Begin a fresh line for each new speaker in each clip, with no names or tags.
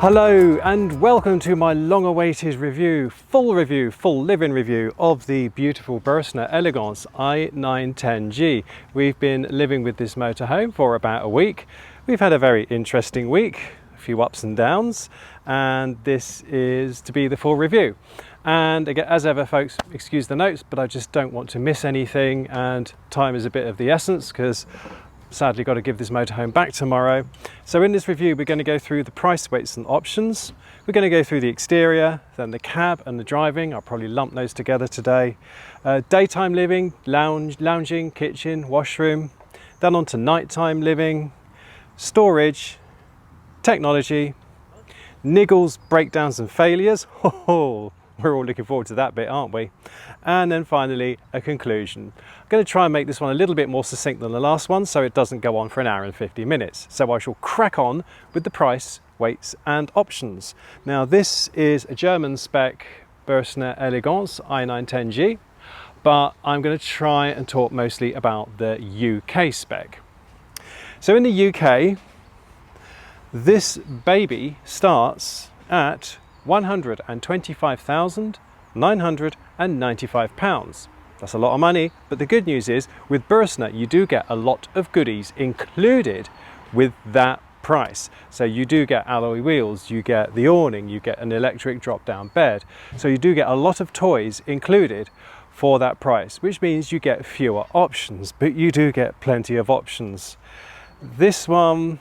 Hello and welcome to my long-awaited full live-in review of the beautiful Bürstner Elegance i910G. We've been living with this motorhome for about a week. We've had a very interesting week, a few ups and downs, and this is to be the full review. And again, as ever folks, excuse the notes, but I just don't want to miss anything, and time is a bit of the essence because sadly got to give this motorhome back tomorrow. So in this review we're going to go through the price, weights and options. We're going to go through the exterior, then the cab and the driving. I'll probably lump those together today. Daytime living, lounging, kitchen, washroom. Then on to nighttime living, storage, technology, niggles, breakdowns and failures. We're all looking forward to that bit, aren't we? And then finally, a conclusion. I'm going to try and make this one a little bit more succinct than the last one so it doesn't go on for an hour and 50 minutes. So I shall crack on with the price, weights and options. Now this is a German spec Burstner Elegance i910G, but I'm going to try and talk mostly about the UK spec. So in the UK, this baby starts at £125,995. That's a lot of money, but the good news is with Burstner you do get a lot of goodies included with that price. So you do get alloy wheels, you get the awning, you get an electric drop down bed. So you do get a lot of toys included for that price, which means you get fewer options, but you do get plenty of options. This one,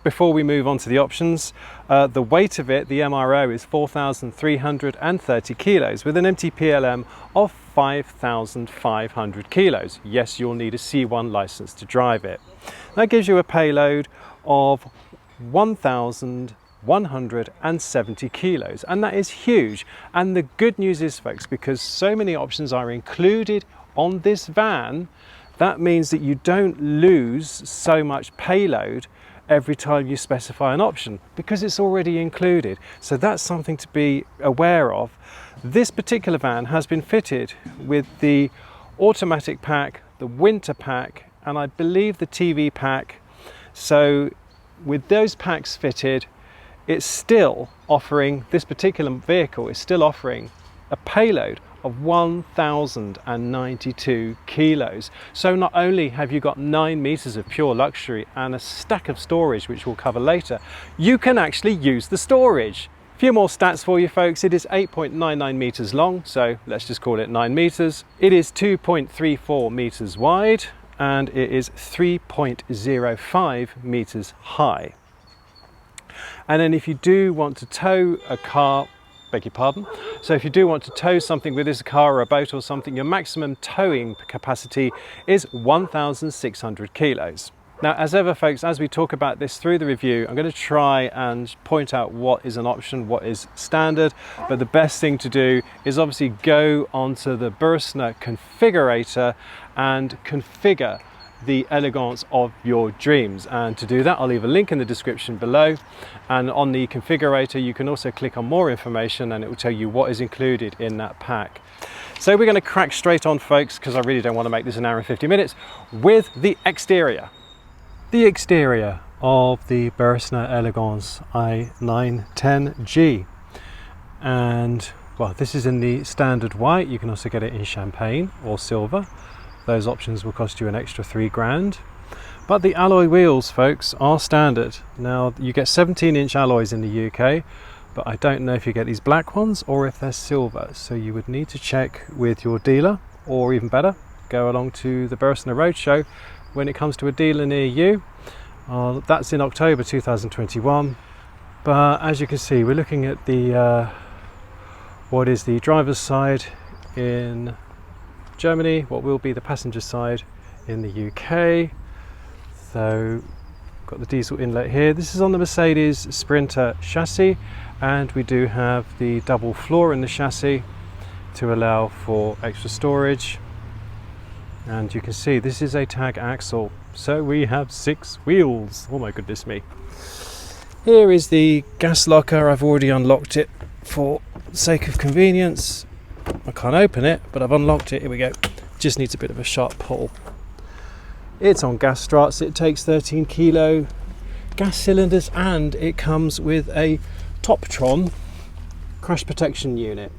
before we move on to the options, the weight of it, the MRO, is 4,330 kilos with an MTPLM of 5,500 kilos. Yes, you'll need a C1 license to drive it. That gives you a payload of 1,170 kilos, and that is huge. And the good news is, folks, because so many options are included on this van, that means that you don't lose so much payload every time you specify an option because it's already included. So that's something to be aware of. This particular van has been fitted with the automatic pack, the winter pack, and I believe the TV pack. So with those packs fitted, it's still offering, this particular vehicle is still offering a payload of 1,092 kilos. So not only have you got 9 meters of pure luxury and a stack of storage, which we'll cover later, you can actually use the storage. A few more stats for you folks. It is 8.99 meters long, so let's just call it 9 meters. It is 2.34 meters wide and it is 3.05 meters high. And then if you do want to tow a car, beg your pardon. So if you do want to tow something with this, a car or a boat or something, your maximum towing capacity is 1,600 kilos. Now, as ever folks, as we talk about this through the review, I'm going to try and point out what is an option, what is standard, but the best thing to do is obviously go onto the Burstner configurator and configure the Elegance of your dreams. And to do that, I'll leave a link in the description below, and on the configurator you can also click on more information and it will tell you what is included in that pack. So we're going to crack straight on folks, because I really don't want to make this an hour and 50 minutes, with the exterior. The exterior of the Burstner Elegance i910G, and well, this is in the standard white. You can also get it in champagne or silver. Those options will cost you an extra £3,000. But the alloy wheels, folks, are standard. Now, you get 17-inch alloys in the UK, but I don't know if you get these black ones or if they're silver. So you would need to check with your dealer, or even better, go along to the Burstner Roadshow when it comes to a dealer near you. That's in October 2021. But as you can see, we're looking at the what is the driver's side in Germany, what will be the passenger side in the UK. So got the diesel inlet here. This is on the Mercedes Sprinter chassis, and we do have the double floor in the chassis to allow for extra storage. And you can see this is a tag axle, so we have 6 wheels. Oh my goodness me. Here is the gas locker. I've already unlocked it for the sake of convenience. I can't open it, but I've unlocked it. Here we go. Just needs a bit of a sharp pull. It's on gas struts. It takes 13 kilo gas cylinders, and it comes with a Toptron crash protection unit.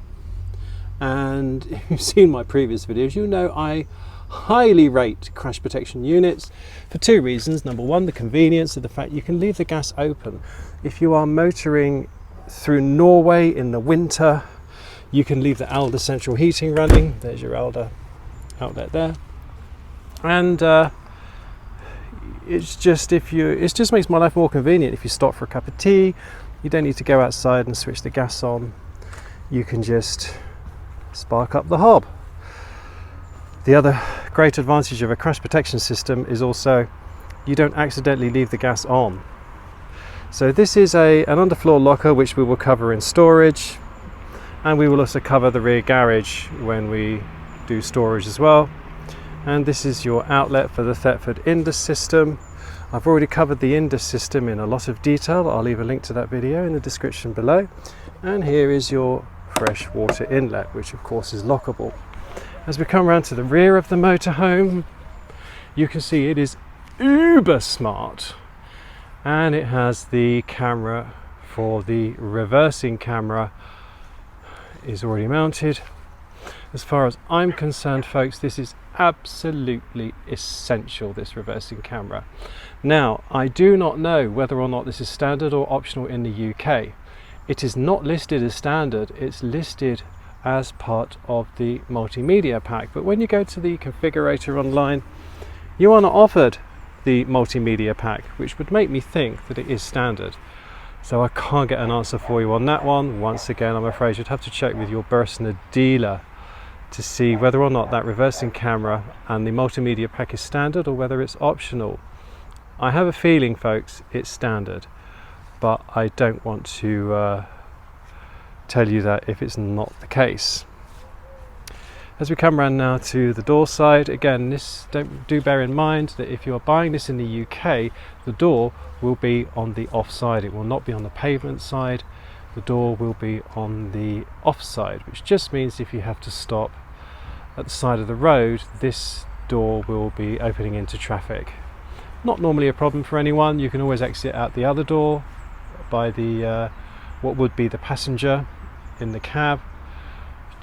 And if you've seen my previous videos, you know I highly rate crash protection units for two reasons. Number one, the convenience of the fact you can leave the gas open. If you are motoring through Norway in the winter, you can leave the Alder central heating running. There's your Alder outlet there. And it just makes my life more convenient. If you stop for a cup of tea, you don't need to go outside and switch the gas on. You can just spark up the hob. The other great advantage of a crash protection system is also you don't accidentally leave the gas on. So this is an underfloor locker, which we will cover in storage, and we will also cover the rear garage when we do storage as well. And this is your outlet for the Thetford Indus system. I've already covered the Indus system in a lot of detail. I'll leave a link to that video in the description below. And here is your fresh water inlet, which of course is lockable. As we come around to the rear of the motorhome, you can see it is uber smart, and it has the camera for the reversing camera is already mounted. As far as I'm concerned, folks, this is absolutely essential, this reversing camera. Now, I do not know whether or not this is standard or optional in the UK. It is not listed as standard, it's listed as part of the multimedia pack. But when you go to the configurator online, you are not offered the multimedia pack, which would make me think that it is standard. So I can't get an answer for you on that one. Once again, I'm afraid you'd have to check with your Bürstner dealer to see whether or not that reversing camera and the multimedia pack is standard or whether it's optional. I have a feeling, folks, it's standard, but I don't want to tell you that if it's not the case. As we come around now to the door side, again, do bear in mind that if you're buying this in the UK, the door will be on the off side. It will not be on the pavement side. The door will be on the off side, which just means if you have to stop at the side of the road, this door will be opening into traffic. Not normally a problem for anyone. You can always exit out the other door by the what would be the passenger in the cab.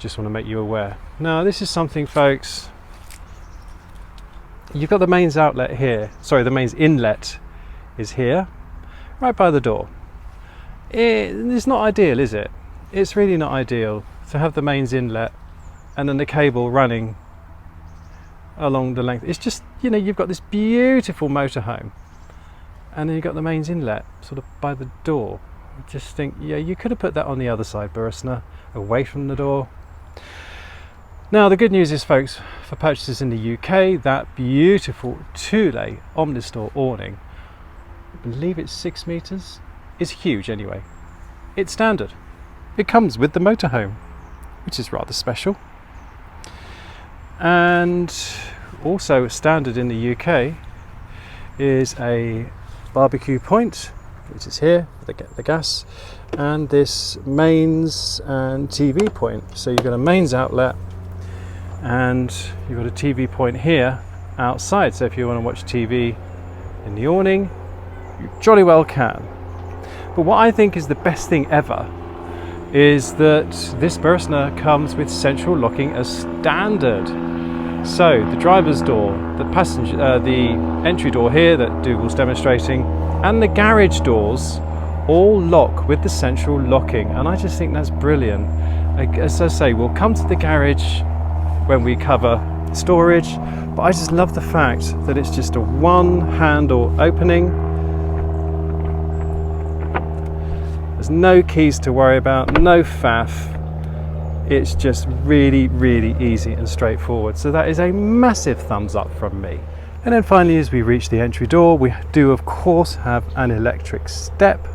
Just want to make you aware. Now, this is something, folks, you've got the mains outlet here, sorry, the mains inlet is here, right by the door. It's not ideal, is it? It's really not ideal to have the mains inlet and then the cable running along the length. It's just, you know, you've got this beautiful motorhome and then you've got the mains inlet sort of by the door. I just think, yeah, you could have put that on the other side, Bürstner, away from the door. Now, the good news is, folks, for purchases in the UK, that beautiful two-lay Omnistor awning, I believe it's 6 meters, is huge anyway. It's standard. It comes with the motorhome, which is rather special. And also standard in the UK is a barbecue point, which is here, the gas, and this mains and TV point. So you've got a mains outlet and you've got a TV point here outside. So if you want to watch TV in the awning, you jolly well can. But what I think is the best thing ever is that this Bürstner comes with central locking as standard. So the driver's door, the passenger, the entry door here that Dougal's demonstrating, and the garage doors all lock with the central locking, and I just think that's brilliant. As I say, we'll come to the garage when we cover storage, but I just love the fact that it's just a one handle opening. There's no keys to worry about, no faff. It's just really, really easy and straightforward. So that is a massive thumbs up from me. And then finally, as we reach the entry door, we do of course have an electric step,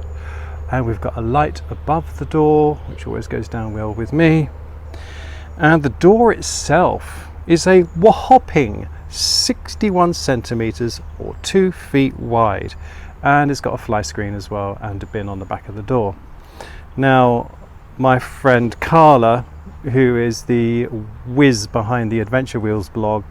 and we've got a light above the door, which always goes down well with me. And the door itself is a whopping 61 centimeters or 2 feet wide, and it's got a fly screen as well and a bin on the back of the door. Now, my friend Carla, who is the whiz behind the Adventure Wheels blog,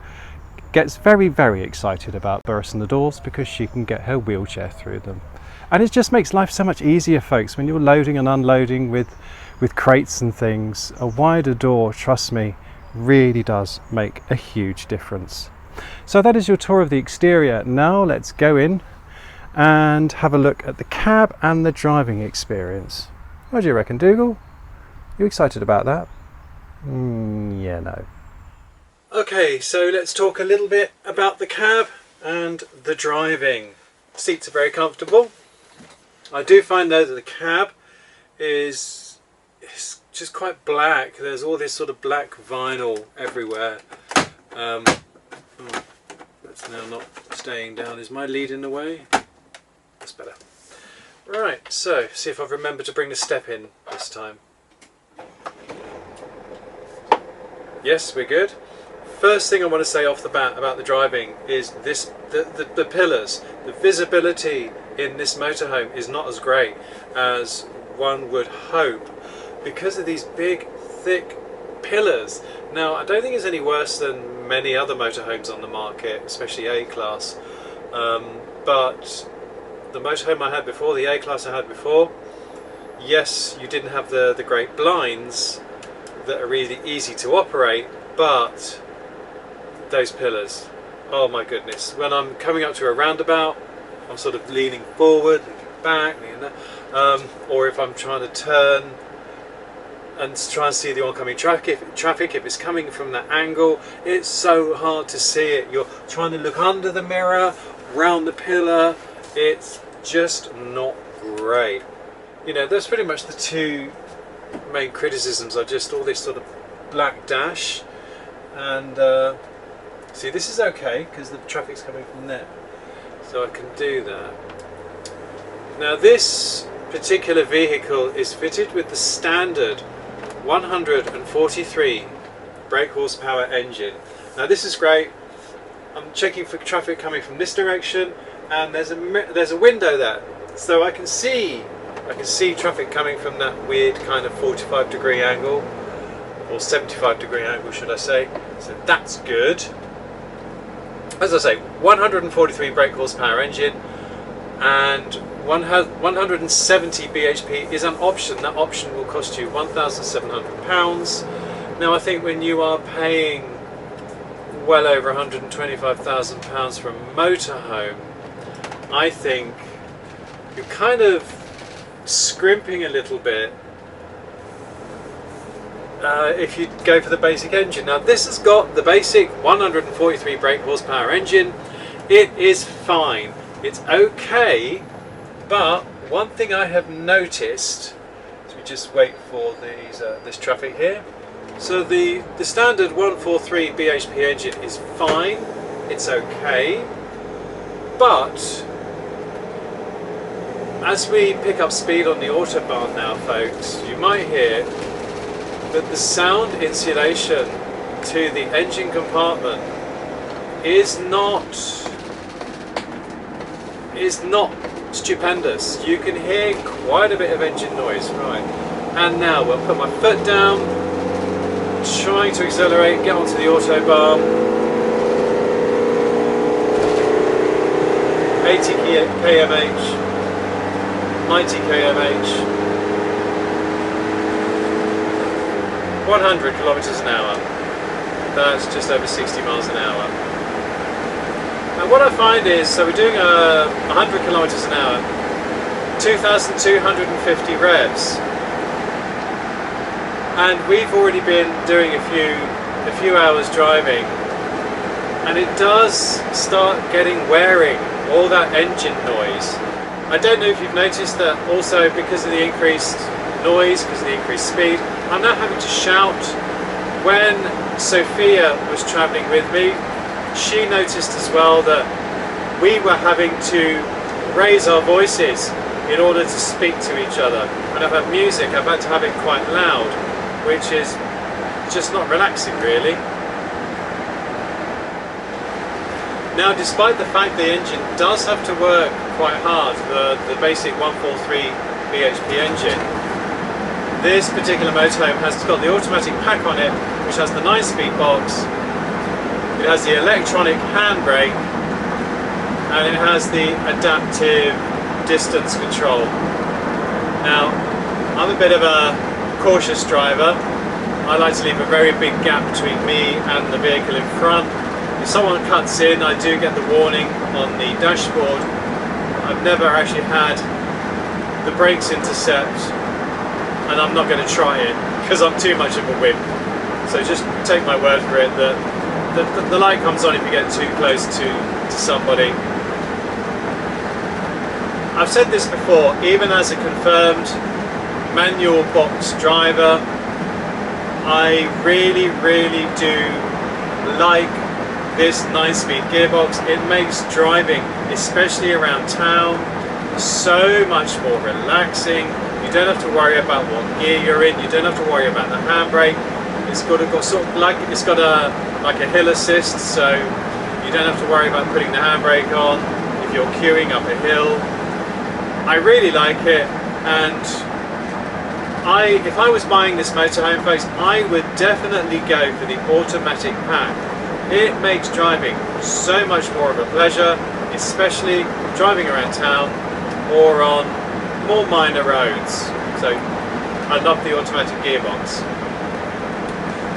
gets very, very excited about Bürstner doors because she can get her wheelchair through them. And it just makes life so much easier, folks, when you're loading and unloading with crates and things. A wider door, trust me, really does make a huge difference. So that is your tour of the exterior. Now let's go in and have a look at the cab and the driving experience. What do you reckon, Dougal? You excited about that? Yeah, no. Okay, so let's talk a little bit about the cab and the driving. Seats are very comfortable. I do find though that the cab is just quite black. There's all this sort of black vinyl everywhere. That's now not staying down. Is my lead in the way? That's better. Right, so see if I've remembered to bring the step in this time. Yes, we're good. First thing I want to say off the bat about the driving is the pillars. The visibility in this motorhome is not as great as one would hope because of these big, thick pillars. Now, I don't think it's any worse than many other motorhomes on the market, especially A Class. But the motorhome I had before, the A Class I had before, yes, you didn't have the great blinds that are really easy to operate, but those pillars, oh my goodness. When I'm coming up to a roundabout, I'm sort of leaning forward, looking back, or if I'm trying to turn and try and see the oncoming traffic, if it's coming from that angle, it's so hard to see it. You're trying to look under the mirror, round the pillar, it's just not great. You know, that's pretty much the two main criticisms are just all this sort of black dash, and see, this is okay because the traffic's coming from there, so I can do that. Now this particular vehicle is fitted with the standard 143 brake horsepower engine. Now this is great. I'm checking for traffic coming from this direction, and there's a window there, so I can see traffic coming from that weird kind of 45-degree angle, or 75-degree angle should I say, so that's good. As I say, 143 brake horsepower engine and 170 bhp is an option. That option will cost you £1,700. Now I think when you are paying well over £125,000 for a motorhome, I think you're kind of scrimping a little bit if you go for the basic engine. Now this has got the basic 143 brake horsepower engine. It is fine, it's okay, but one thing I have noticed, as we just wait for this traffic here, so the standard 143 bhp engine is fine, it's okay, but as we pick up speed on the Autobahn now, folks, you might hear that the sound insulation to the engine compartment is not stupendous. You can hear quite a bit of engine noise, right? And now we'll put my foot down, trying to accelerate, get onto the Autobahn. 80 kmh, 90 kmh, 100 kilometers an hour. That's just over 60 miles an hour. And what I find is, so we're doing 100 kilometers an hour, 2,250 revs, and we've already been doing a few hours driving, and it does start getting wearing, all that engine noise. I don't know if you've noticed that also because of the increased noise, because of the increased speed, I'm now having to shout. When Sophia was travelling with me, she noticed as well that we were having to raise our voices in order to speak to each other. When I've had music, I've had to have it quite loud, which is just not relaxing really. Now, despite the fact the engine does have to work quite hard, the basic 143 bhp engine, this particular motorhome has got the automatic pack on it, which has the 9-speed box, it has the electronic handbrake, and it has the adaptive distance control. Now, I'm a bit of a cautious driver. I like to leave a very big gap between me and the vehicle in front. If someone cuts in, I do get the warning on the dashboard. I've never actually had the brakes intercept, and I'm not going to try it because I'm too much of a wimp. So just take my word for it that the light comes on if you get too close to somebody. I've said this before, even as a confirmed manual box driver, I really do like this 9-speed gearbox. It makes driving, especially around town, so much more relaxing. You don't have to worry about what gear you're in. You don't have to worry about the handbrake. It's got a hill assist, so you don't have to worry about putting the handbrake on if you're queuing up a hill. I really like it, and if I was buying this motorhome, folks, I would definitely go for the automatic pack. It makes driving so much more of a pleasure, especially driving around town or on more minor roads. So I love the automatic gearbox.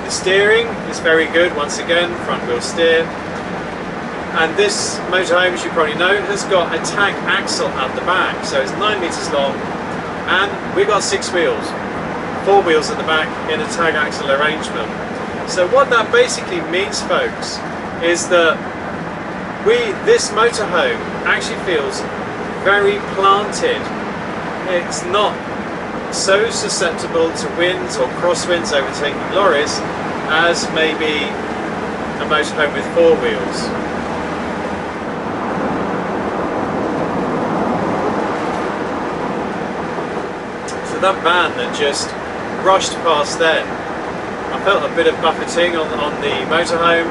The steering is very good, once again, front wheel steer. And this motorhome, as you probably know, has got a tag axle at the back, so it's 9 meters long, and we've got 6 wheels, 4 wheels at the back in a tag axle arrangement. So what that basically means, folks, is that this motorhome actually feels very planted. It's not so susceptible to winds or crosswinds overtaking lorries as maybe a motorhome with 4 wheels. That van that just rushed past then, I felt a bit of buffeting on the motorhome,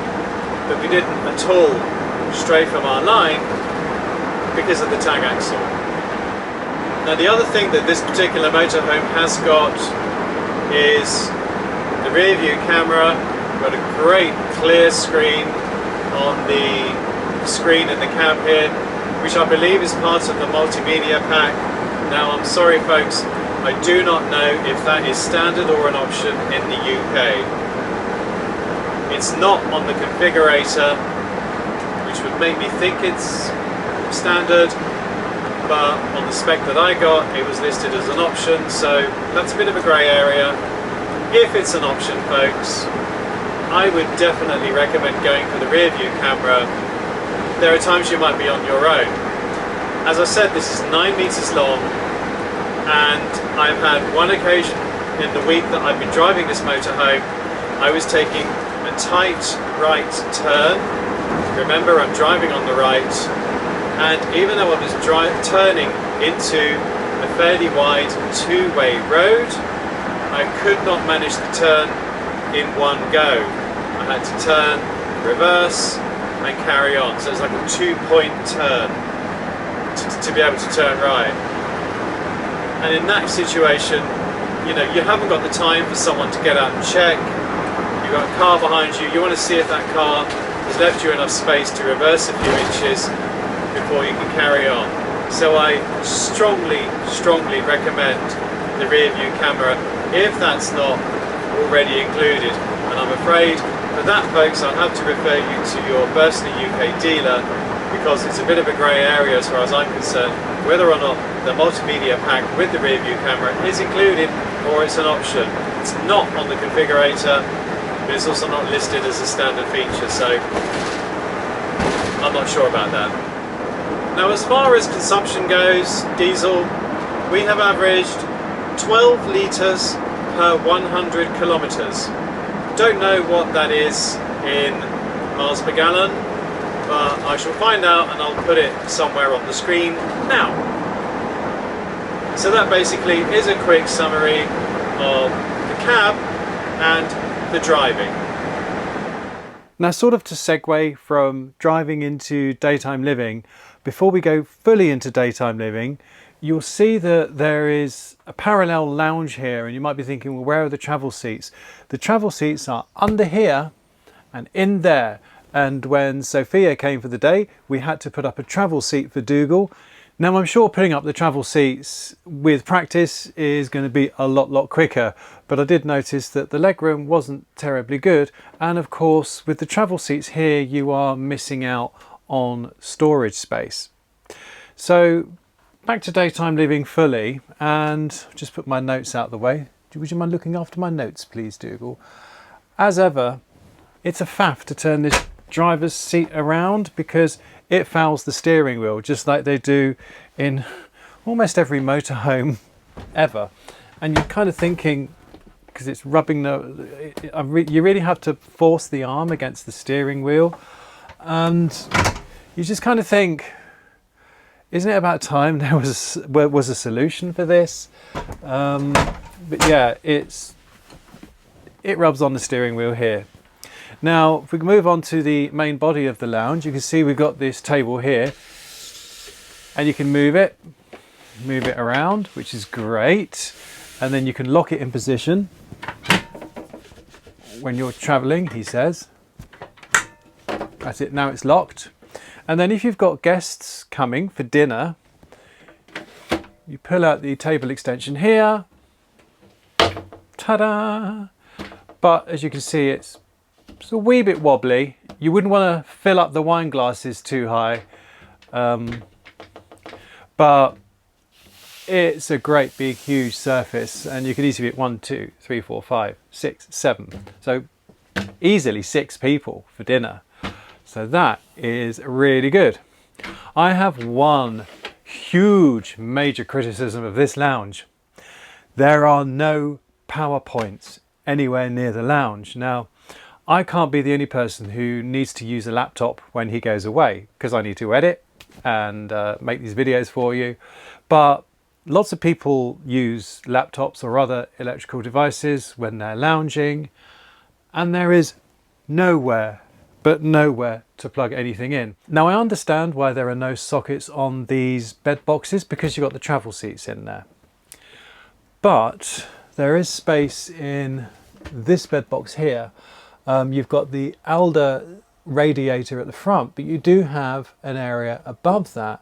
but we didn't at all stray from our line because of the tag axle. Now, the other thing that this particular motorhome has got is the rear view camera. We've got a great clear screen on the screen in the cab here, which I believe is part of the multimedia pack. Now, I'm sorry, folks, I do not know if that is standard or an option in the UK. It's not on the configurator, which would make me think it's standard, but on the spec that I got, it was listed as an option, so that's a bit of a grey area. If it's an option, folks, I would definitely recommend going for the rear view camera. There are times you might be on your own. As I said, this is 9 meters long, and I've had one occasion in the week that I've been driving this motorhome, I was taking a tight right turn. Remember, I'm driving on the right, and even though I was turning into a fairly wide 2-way road, I could not manage the turn in one go. I had to turn, reverse, and carry on. So it's like a 2-point turn to be able to turn right. And in that situation, you know, you haven't got the time for someone to get out and check. You've got a car behind you. You want to see if that car has left you enough space to reverse a few inches before you can carry on. So I strongly recommend the rear view camera if that's not already included. And I'm afraid for that, folks, I'll have to refer you to your Bürstner UK dealer, because it's a bit of a grey area as far as I'm concerned, whether or not the multimedia pack with the rear view camera is included or it's an option. It's not on the configurator, but it's also not listed as a standard feature, so I'm not sure about that. Now, as far as consumption goes, diesel, we have averaged 12 litres per 100 kilometres. Don't know what that is in miles per gallon, but I shall find out and I'll put it somewhere on the screen now. So that basically is a quick summary of the cab and the driving.
Now, sort of to segue from driving into daytime living, before we go fully into daytime living, you'll see that there is a parallel lounge here, and you might be thinking, well, where are the travel seats? The travel seats are under here and in there. And when Sophia came for the day, we had to put up a travel seat for Dougal. Now I'm sure putting up the travel seats with practice is going to be a lot quicker, but I did notice that the legroom wasn't terribly good, and of course with the travel seats here you are missing out on storage space. So back to daytime living fully, and just put my notes out the way. Would you mind looking after my notes please, Dougal? As ever, it's a faff to turn this driver's seat around because it fouls the steering wheel just like they do in almost every motorhome ever. And you're kind of thinking, because it's rubbing you really have to force the arm against the steering wheel, and you just kind of think, isn't it about time there was a solution for this? But yeah, it rubs on the steering wheel here. Now, if we move on to the main body of the lounge, you can see we've got this table here, and you can move it around, which is great. And then you can lock it in position when you're traveling, he says. That's it, now it's locked. And then if you've got guests coming for dinner, you pull out the table extension here. Ta-da! But as you can see, it's a wee bit wobbly. You wouldn't want to fill up the wine glasses too high, but it's a great big huge surface, and you could easily fit 1, 2, 3, 4, 5, 6, 7, so easily 6 people for dinner. So that is really good. I have one huge major criticism of this lounge. There are no power points anywhere near the lounge. Now, I can't be the only person who needs to use a laptop when he goes away, because I need to edit and make these videos for you. But lots of people use laptops or other electrical devices when they're lounging, and there is nowhere to plug anything in. Now I understand why there are no sockets on these bed boxes, because you've got the travel seats in there. But there is space in this bed box here. You've got the Alder radiator at the front, but you do have an area above that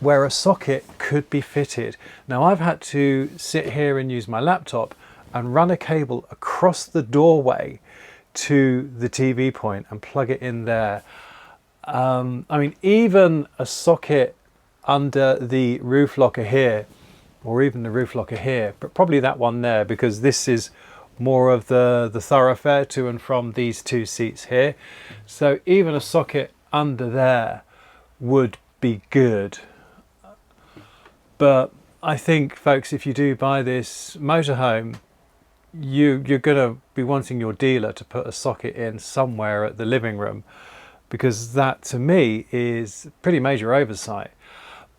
where a socket could be fitted. Now I've had to sit here and use my laptop and run a cable across the doorway to the TV point and plug it in there. I mean, even a socket under the roof locker here, or even the roof locker here, but probably that one there, because this is more of the thoroughfare to and from these 2 seats here. So even a socket under there would be good. But I think, folks, if you do buy this motorhome, you're going to be wanting your dealer to put a socket in somewhere at the living room, because that to me is a pretty major oversight.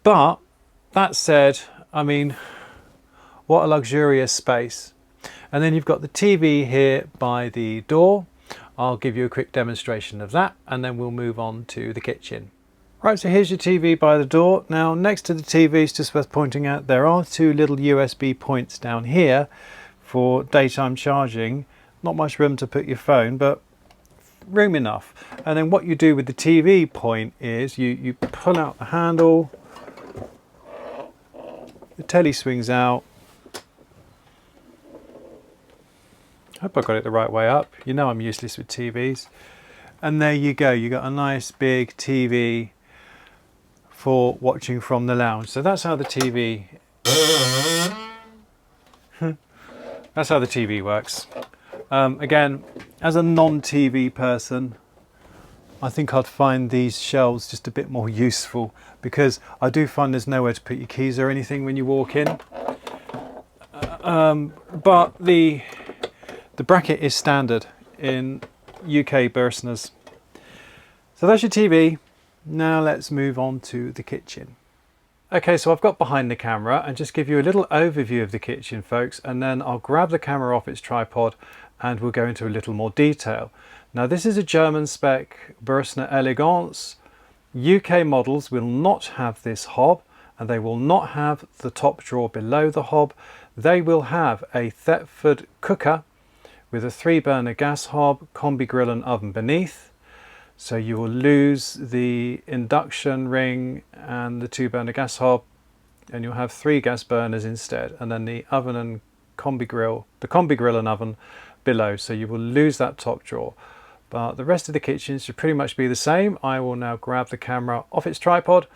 But that said, I mean, what a luxurious space. And then you've got the TV here by the door. I'll give you a quick demonstration of that, and then we'll move on to the kitchen. Right, so here's your TV by the door. Now next to the TV, it's just worth pointing out there are 2 little USB points down here for daytime charging. Not much room to put your phone, but room enough. And then what you do with the TV point is you pull out the handle, the telly swings out. Hope I got it the right way up. You know I'm useless with TVs. And there you go, you got a nice big TV for watching from the lounge. So that's how the TV that's how the TV works. Again, as a non-TV person, I think I'd find these shelves just a bit more useful, because I do find there's nowhere to put your keys or anything when you walk in. But the bracket is standard in UK Bürstners. So that's your TV. Now let's move on to the kitchen. Okay, so I've got behind the camera and just give you a little overview of the kitchen, folks, and then I'll grab the camera off its tripod and we'll go into a little more detail. Now this is a German spec Bürstner Elegance. UK models will not have this hob, and they will not have the top drawer below the hob. They will have a Thetford cooker with a 3-burner gas hob, combi grill and oven beneath. So you will lose the induction ring and the 2-burner gas hob, and you'll have 3 gas burners instead, and then the oven and combi grill, the combi grill and oven below. So you will lose that top drawer, but the rest of the kitchen should pretty much be the same. I will now grab the camera off its tripod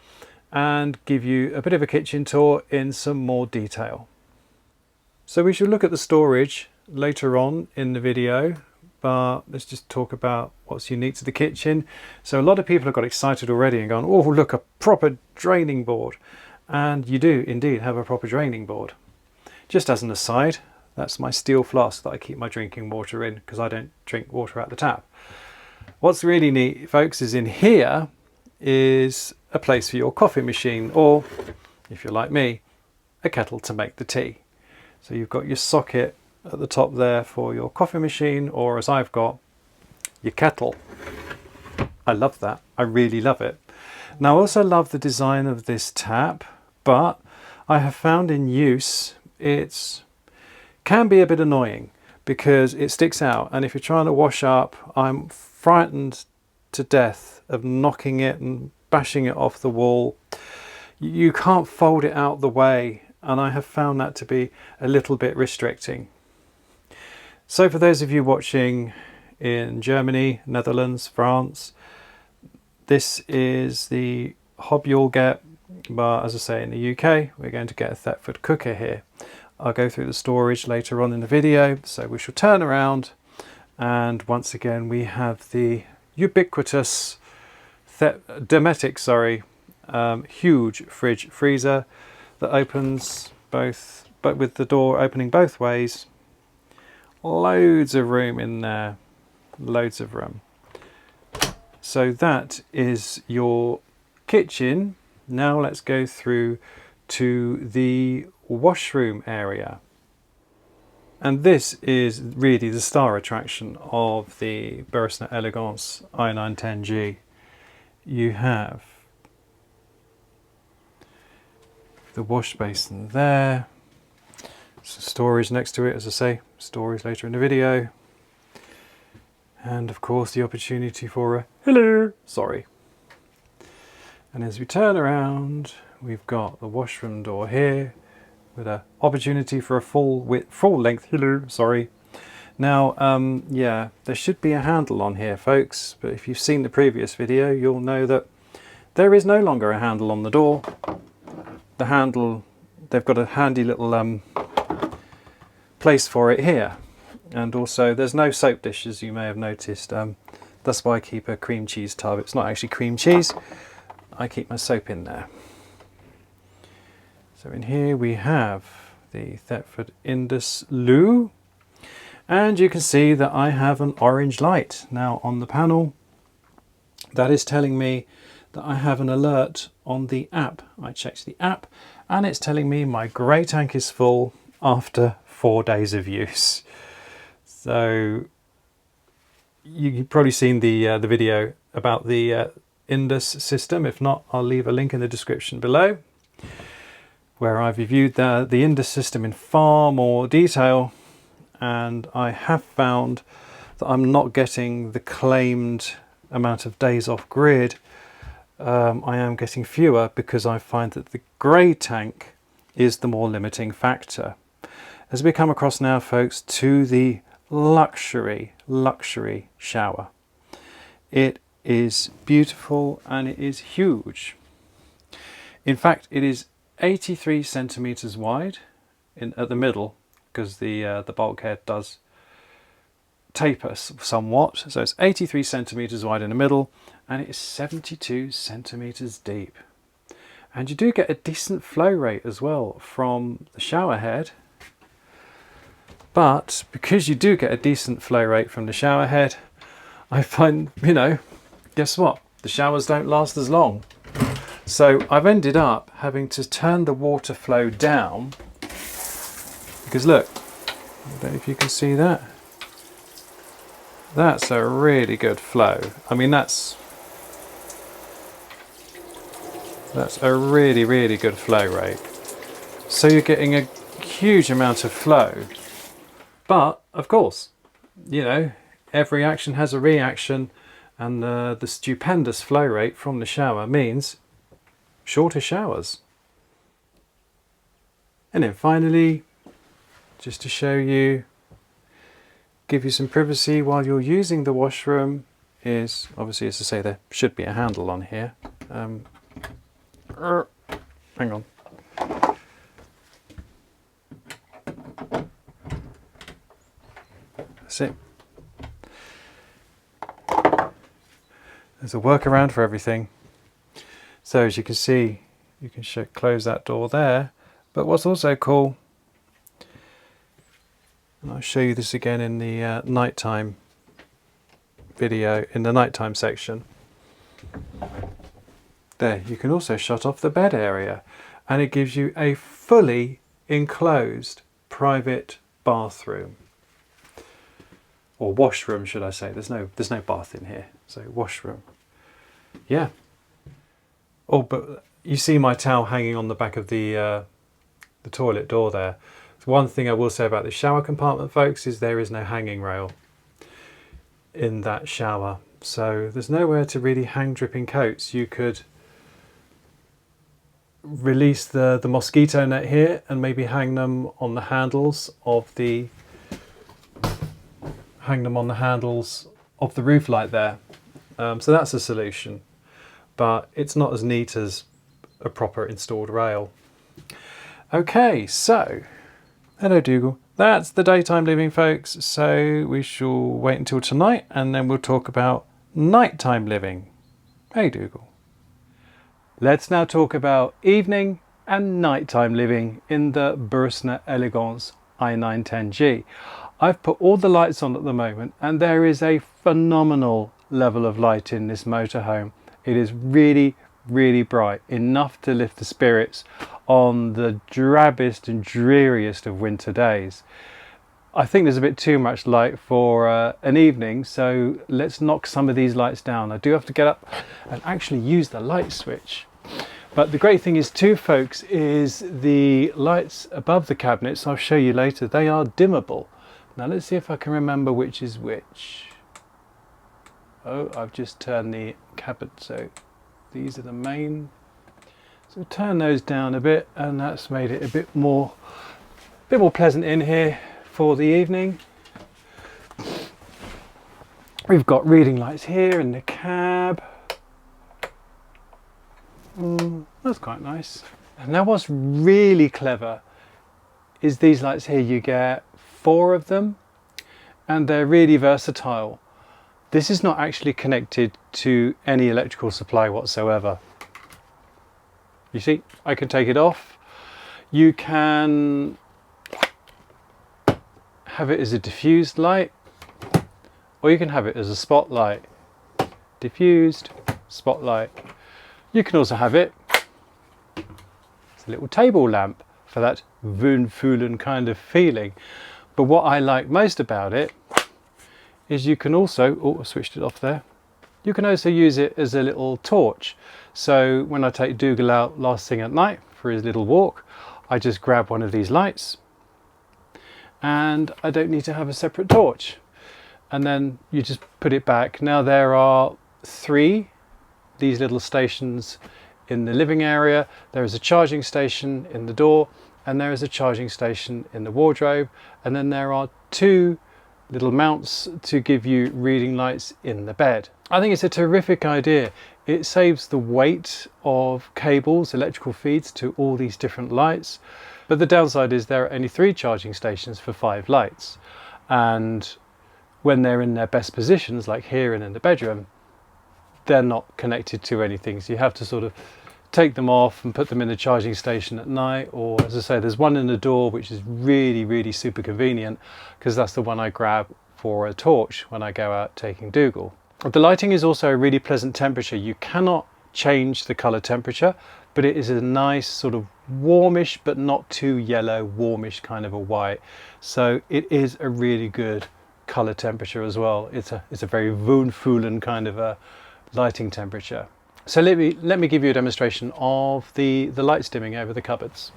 and give you a bit of a kitchen tour in some more detail. So we should look at the storage later on in the video, but let's just talk about what's unique to the kitchen. So a lot of people have got excited already and gone, oh look, a proper draining board. And you do indeed have a proper draining board. Just as an aside, that's my steel flask that I keep my drinking water in, because I don't drink water out the tap. What's really neat, folks, is in here is a place for your coffee machine, or if you're like me, a kettle to make the tea. So you've got your socket at the top there for your coffee machine, or as I've got, your kettle. I love that. I really love it. Now I also love the design of this tap, but I have found in use it can be a bit annoying because it sticks out, and if you're trying to wash up, I'm frightened to death of knocking it and bashing it off the wall. You can't fold it out the way, and I have found that to be a little bit restricting. So for those of you watching in Germany, Netherlands, France, this is the hob you'll get, but as I say, in the UK we're going to get a Thetford cooker here. I'll go through the storage later on in the video, so we shall turn around, and once again we have the ubiquitous Dometic, huge fridge freezer that opens both, but with the door opening both ways. Loads of room in there, loads of room. So that is your kitchen. Now let's go through to the washroom area. And this is really the star attraction of the Bürstner Elegance i910G. You have the wash basin there. So storage next to it, as I say, storage later in the video. And of course the opportunity for a hello, sorry. And as we turn around, we've got the washroom door here with an opportunity for a full length hello, sorry. Now, yeah, there should be a handle on here, folks, but if you've seen the previous video, you'll know that there is no longer a handle on the door. The handle, they've got a handy little place for it here, and also there's no soap dish, as you may have noticed. That's why I keep a cream cheese tub. It's not actually cream cheese, I keep my soap in there. So in here we have the Thetford Indus loo, and you can see that I have an orange light now on the panel. That is telling me that I have an alert on the app. I checked the app and it's telling me my grey tank is full after 4 days of use. So you've probably seen the video about the Indus system. If not, I'll leave a link in the description below, where I've reviewed the Indus system in far more detail, and I have found that I'm not getting the claimed amount of days off grid. I am getting fewer because I find that the grey tank is the more limiting factor. As we come across now, folks, to the luxury shower. It is beautiful and it is huge. In fact, it is 83 centimeters wide at the middle, because the bulkhead does taper somewhat. So it's 83 centimeters wide in the middle, and it is 72 centimeters deep. And you do get a decent flow rate as well from the shower head. But because you do get a decent flow rate from the shower head, I find, you know, guess what? The showers don't last as long. So I've ended up having to turn the water flow down, because look, I don't know if you can see that. That's a really good flow. I mean, that's a really good flow rate. So you're getting a huge amount of flow. But of course, you know, every action has a reaction, And the stupendous flow rate from the shower means shorter showers. And then finally, just to show you, give you some privacy while you're using the washroom, is obviously, as I say, there should be a handle on here. Hang on. That's it. There's a workaround for everything. So as you can see, you can close that door there. But what's also cool, and I'll show you this again in the nighttime video, in the nighttime section. There, you can also shut off the bed area, and it gives you a fully enclosed private bathroom, or washroom, should I say? There's no bath in here, so washroom. Yeah. Oh, but you see my towel hanging on the back of the toilet door there. One thing I will say about the shower compartment, folks, is there is no hanging rail in that shower, so there's nowhere to really hang dripping coats. You could release the mosquito net here and maybe hang them on the handles of the roof light there. So that's a solution, but it's not as neat as a proper installed rail. Okay, so hello Dougal. That's the daytime living, folks. So we shall wait until tonight and then we'll talk about nighttime living. Hey Dougal. Let's now talk about evening and nighttime living in the Bürstner Elegance i910G. I've put all the lights on at the moment and there is a phenomenal level of light in this motorhome. It is really, really bright, enough to lift the spirits on the drabbest and dreariest of winter days. I think there's a bit too much light for an evening, so let's knock some of these lights down. I do have to get up and actually use the light switch. But the great thing is too, folks, is the lights above the cabinets, I'll show you later, they are dimmable. Now let's see if I can remember which is which. Oh, I've just turned the cabinet, so these are the main. So turn those down a bit, and that's made it a bit more pleasant in here for the evening. We've got reading lights here in the cab. That's quite nice. And now what's really clever is these lights here. You get 4 of them and they're really versatile. This is not actually connected to any electrical supply whatsoever. You see, I can take it off. You can have it as a diffused light, or you can have it as a spotlight. Diffused, spotlight. You can also have it as a little table lamp for that wohlfühlen kind of feeling. But what I like most about it is you can also, oh, I switched it off there. You can also use it as a little torch. So when I take Dougal out last thing at night for his little walk, I just grab one of these lights and I don't need to have a separate torch. And then you just put it back. Now there are 3 these little stations in the living area. There is a charging station in the door, and there is a charging station in the wardrobe, and then there are 2 little mounts to give you reading lights in the bed. I think it's a terrific idea. It saves the weight of cables, electrical feeds to all these different lights, but the downside is there are only 3 charging stations for 5 lights, and when they're in their best positions, like here and in the bedroom, they're not connected to anything, so you have to sort of take them off and put them in the charging station at night. Or as I say, there's one in the door which is really super convenient, because that's the one I grab for a torch when I go out taking Dougal. The lighting is also a really pleasant temperature. You cannot change the color temperature, but it is a nice sort of warmish but not too yellow, warmish kind of a white, so it is a really good color temperature as well. It's a very wohlfühlen kind of a lighting temperature. So let me give you a demonstration of the lights dimming over the cupboards.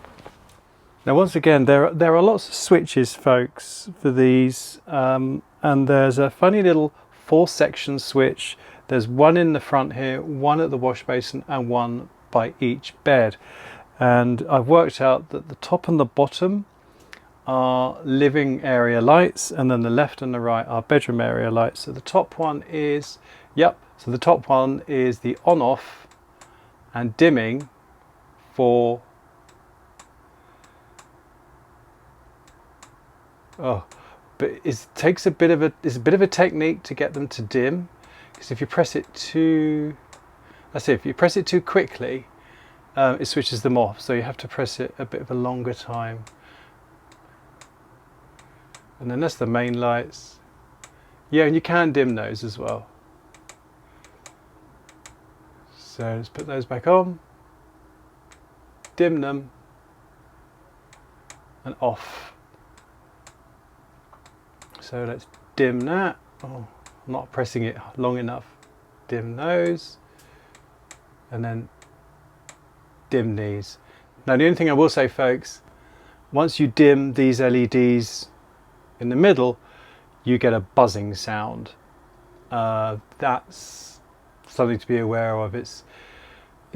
Now once again, there are lots of switches, folks, for these, and there's a funny little 4-section switch. There's one in the front here, one at the wash basin, and one by each bed. And I've worked out that the top and the bottom are living area lights, and then the left and the right are bedroom area lights. So the top one is, so the top one is the on-off and dimming for, but it takes a bit of a technique to get them to dim, because if you press it too, if you press it too quickly, it switches them off. So you have to press it a bit of a longer time. And then that's the main lights. Yeah, and you can dim those as well. So let's put those back on, dim them, and off. So let's dim that. Oh, I'm not pressing it long enough. Dim those, and then dim these. Now the only thing I will say, folks, once you dim these LEDs in the middle, you get a buzzing sound. That's something to be aware of. It's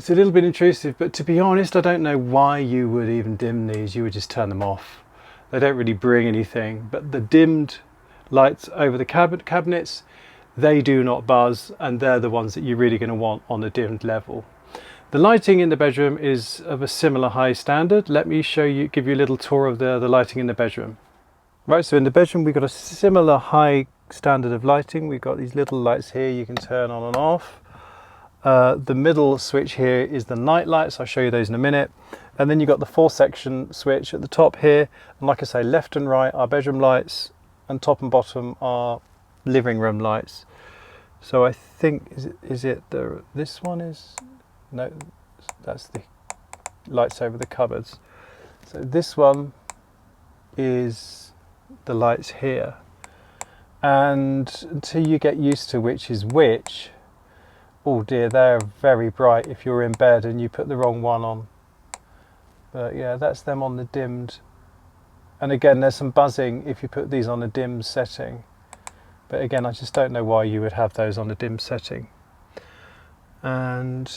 a little bit intrusive, but to be honest, I don't know why you would even dim these. You would just turn them off. They don't really bring anything, but the dimmed lights over the cabinets, they do not buzz, and they're the ones that you're really going to want on a dimmed level. The lighting in the bedroom is of a similar high standard. Let me give you a little tour of the lighting in the bedroom. Right, so in the bedroom we've got a similar high standard of lighting. We've got these little lights here you can turn on and off. The middle switch here is the night lights. I'll show you those in a minute. And then you've got the 4-section switch at the top here. And like I say, left and right are bedroom lights, and top and bottom are living room lights. So I think, this one is, no, that's the lights over the cupboards. So this one is the lights here. And until you get used to which is which, oh dear, they're very bright if you're in bed and you put the wrong one on. But yeah, that's them on the dimmed. And again, there's some buzzing if you put these on a dim setting. But again, I just don't know why you would have those on a dim setting. And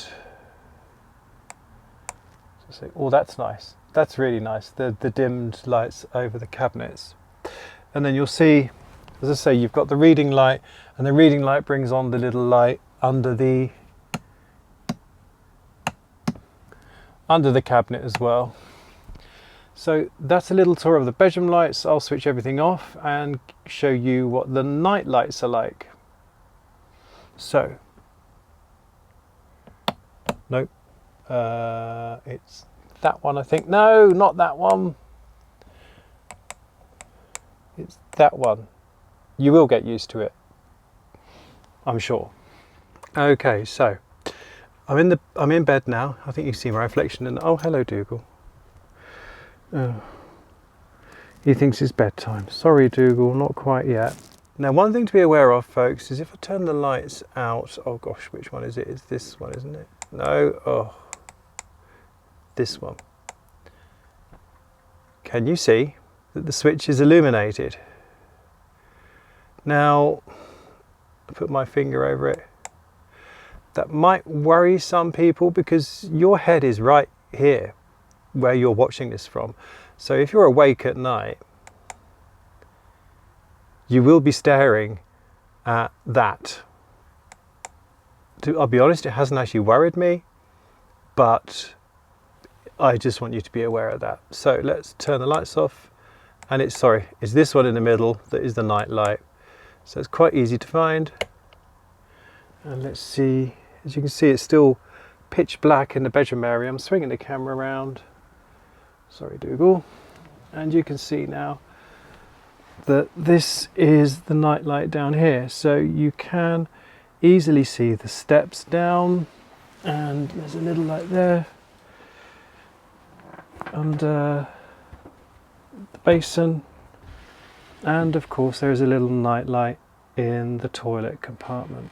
oh, that's nice. That's really nice. The dimmed lights over the cabinets. And then you'll see, as I say, you've got the reading light, and the reading light brings on the little light under the cabinet as well. So that's a little tour of the bedroom lights. I'll switch everything off and show you what the night lights are like. So, nope, it's that one I think. No, not that one. It's that one. You will get used to it, I'm sure. Okay, so I'm in bed now. I think you see my reflection in. Oh, hello, Dougal. Oh, he thinks it's bedtime. Sorry, Dougal, not quite yet. Now, one thing to be aware of, folks, is if I turn the lights out. Oh gosh, which one is it? It's this one, isn't it? No. Oh, this one. Can you see that the switch is illuminated? Now, I put my finger over it. That might worry some people because your head is right here where you're watching this from. So if you're awake at night, you will be staring at that. I'll be honest, it hasn't actually worried me, but I just want you to be aware of that. So let's turn the lights off, and it's this one in the middle that is the night light. So it's quite easy to find. And let's see, as you can see, it's still pitch black in the bedroom area. I'm swinging the camera around. Sorry, Dougal. And you can see now that this is the night light down here. So you can easily see the steps down, and there's a little light there under the basin. And of course there's a little night light in the toilet compartment.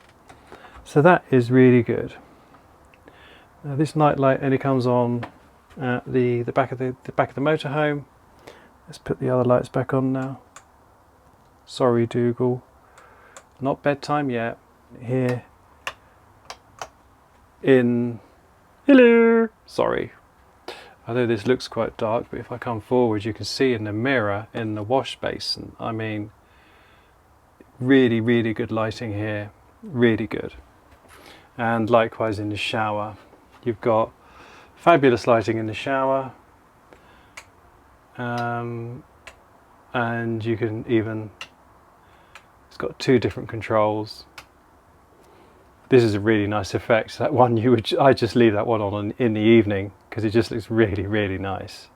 So that is really good. Now this night light only comes on at the back of the motorhome. Let's put the other lights back on now. Sorry, Dougal, not bedtime yet. Here
in, hello, sorry. I know this looks quite dark, but if I come forward, you can see in the mirror in the wash basin. I mean, really, really good lighting here, really good. And likewise in the shower, you've got fabulous lighting in the shower. And you can even, it's got 2 different controls. This is a really nice effect. That one I just leave that one on in the evening because it just looks really, really nice.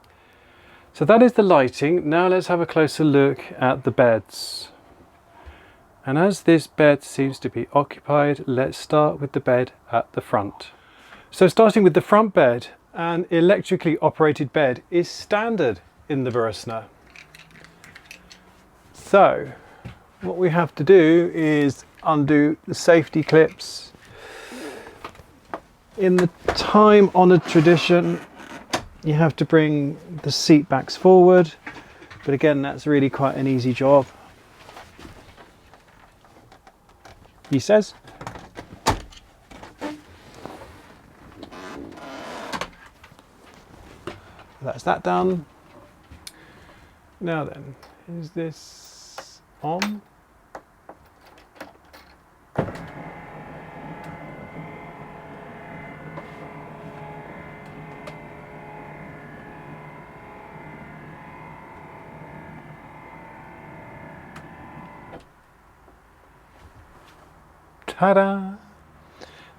So that is the lighting. Now let's have a closer look at the beds. And as this bed seems to be occupied, let's start with the bed at the front. So starting with the front bed, an electrically operated bed is standard in the Bürstner. So what we have to do is undo the safety clips. In the time-honoured tradition, you have to bring the seat backs forward, but again, that's really quite an easy job, he says. That's that done. Now then, is this on? Ta-da!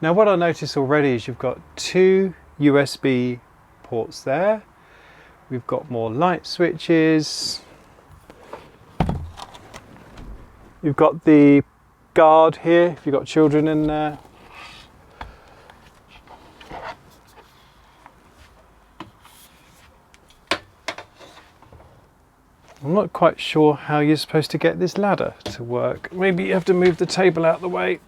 Now what I notice already is you've got 2 USB ports there. We've got more light switches. You've got the guard here if you've got children in there. I'm not quite sure how you're supposed to get this ladder to work. Maybe you have to move the table out of the way.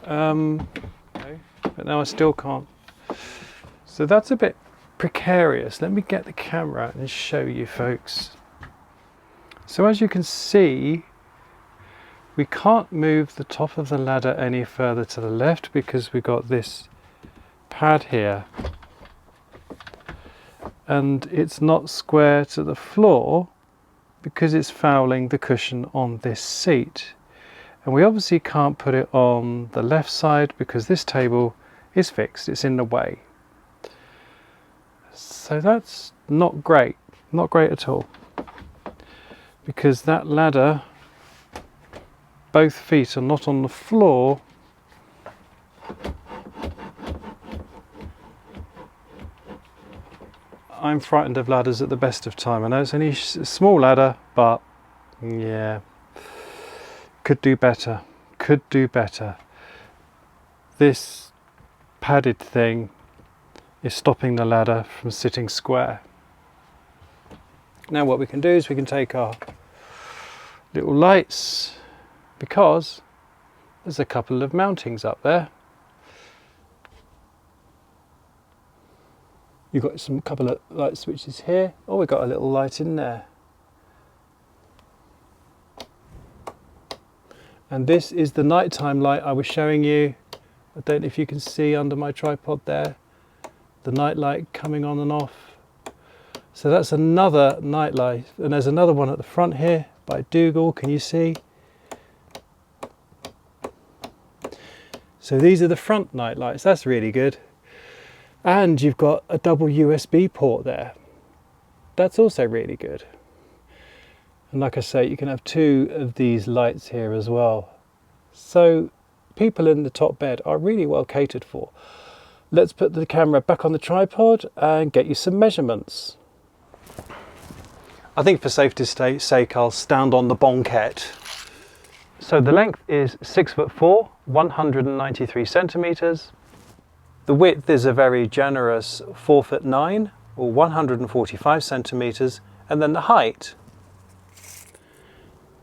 But now I still can't. So that's a bit precarious. Let me get the camera out and show you folks. So as you can see, we can't move the top of the ladder any further to the left because we've got this pad here. And it's not square to the floor because it's fouling the cushion on this seat. And we obviously can't put it on the left side because this table is fixed, it's in the way. So that's not great at all. Because that ladder, both feet are not on the floor. I'm frightened of ladders at the best of time. I know it's only a small ladder, but yeah, could do better, could do better. This padded thing is stopping the ladder from sitting square. Now what we can do is we can take our little lights, because there's a couple of mountings up there. You've got some couple of light switches here. Oh, we've got a little light in there. And this is the nighttime light I was showing you. I don't know if you can see under my tripod there, the night light coming on and off. So that's another night light. And there's another one at the front here by Dougal, can you see? So these are the front night lights, that's really good. And you've got a double USB port there. That's also really good. And like I say, you can have 2 of these lights here as well. So people in the top bed are really well catered for. Let's put the camera back on the tripod and get you some measurements. I think for safety's sake, I'll stand on the banquette. So the length is 6'4", 193 centimeters. The width is a very generous 4'9", or 145 centimeters, and then the height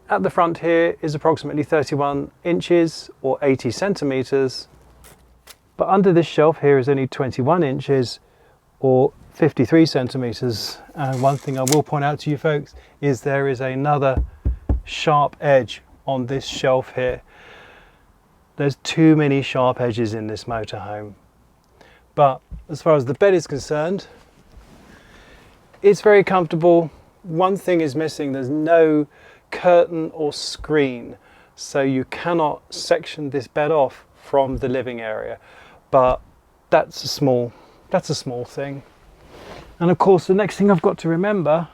at the front here is approximately 31 inches or 80 centimeters, but under this shelf here is only 21 inches or 53 centimeters. And one thing I will point out to you folks is there is another sharp edge on this shelf here.
there's too many sharp edges in this motorhome. But as far as the bed is concerned, it's very comfortable. One thing is missing, there's no curtain or screen, so you cannot section this bed off from the living area, but that's a small thing. And of course the next thing I've got to remember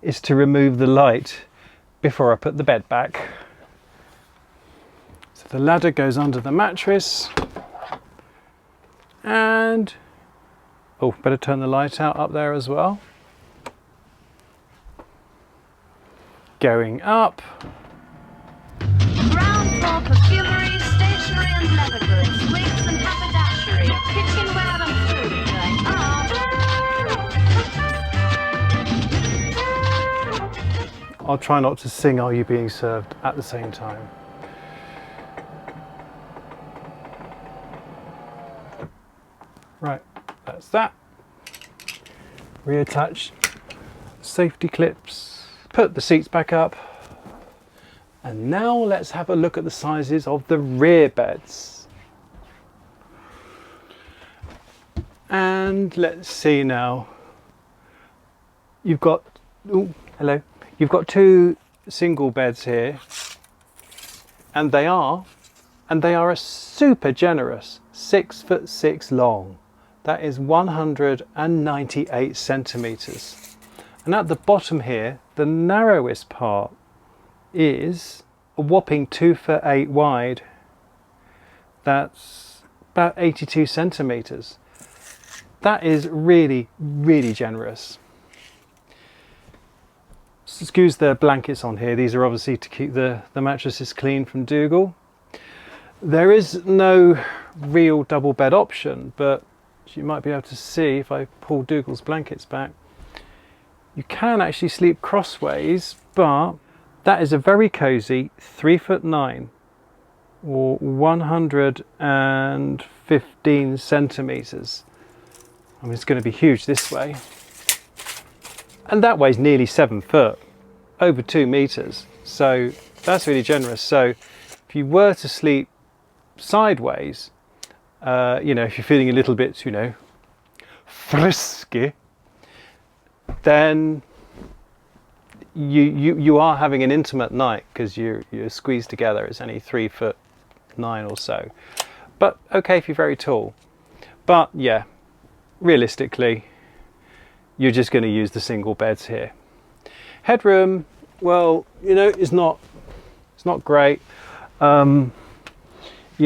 is to remove the light before I put the bed back. So the ladder goes under the mattress, and oh, better turn the light out up there as well. Going up.
Ground floor perfumery, stationery and leather goods, wigs and haberdashery, kitchenware and food going up.
I'll try not to sing Are You Being Served at the same time. Right, that's that. Reattach safety clips, put the seats back up, and now let's have a look at the sizes of the rear beds. And let's see now. You've got, oh, hello. You've got two single beds here, and they are a super generous 6'6" long. That is 198 centimeters. And at the bottom here, the narrowest part is a whopping 2'8" wide. That's about 82 centimeters. That is really, really generous. Excuse the blankets on here. These are obviously to keep the mattresses clean from Dougal. There is no real double bed option, but as you might be able to see if I pull Dougal's blankets back, you can actually sleep crossways, but that is a very cozy 3'9" or 115 centimeters. I mean, it's going to be huge this way. And that weighs nearly 7 foot, over 2 meters. So that's really generous. So if you were to sleep sideways, you know, if you're feeling a little bit, you know, frisky, then you are having an intimate night because you're squeezed together. It's only 3'9" or so. But okay if you're very tall. But yeah, realistically, you're just going to use the single beds here. Headroom, well, you know, it's not great. You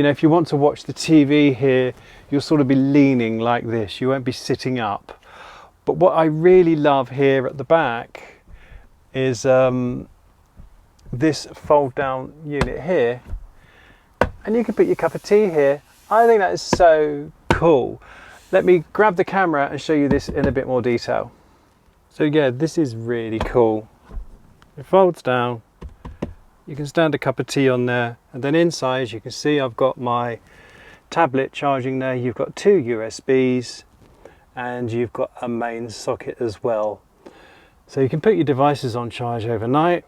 know, if you want to watch the TV here, you'll sort of be leaning like this. You won't be sitting up. But what I really love here at the back is this fold down unit here. And you can put your cup of tea here. I think that is so cool. Let me grab the camera and show you this in a bit more detail. So yeah, this is really cool. It folds down. You can stand a cup of tea on there, and then inside you can see I've got my tablet charging there. You've got two USBs and you've got a main socket as well. So you can put your devices on charge overnight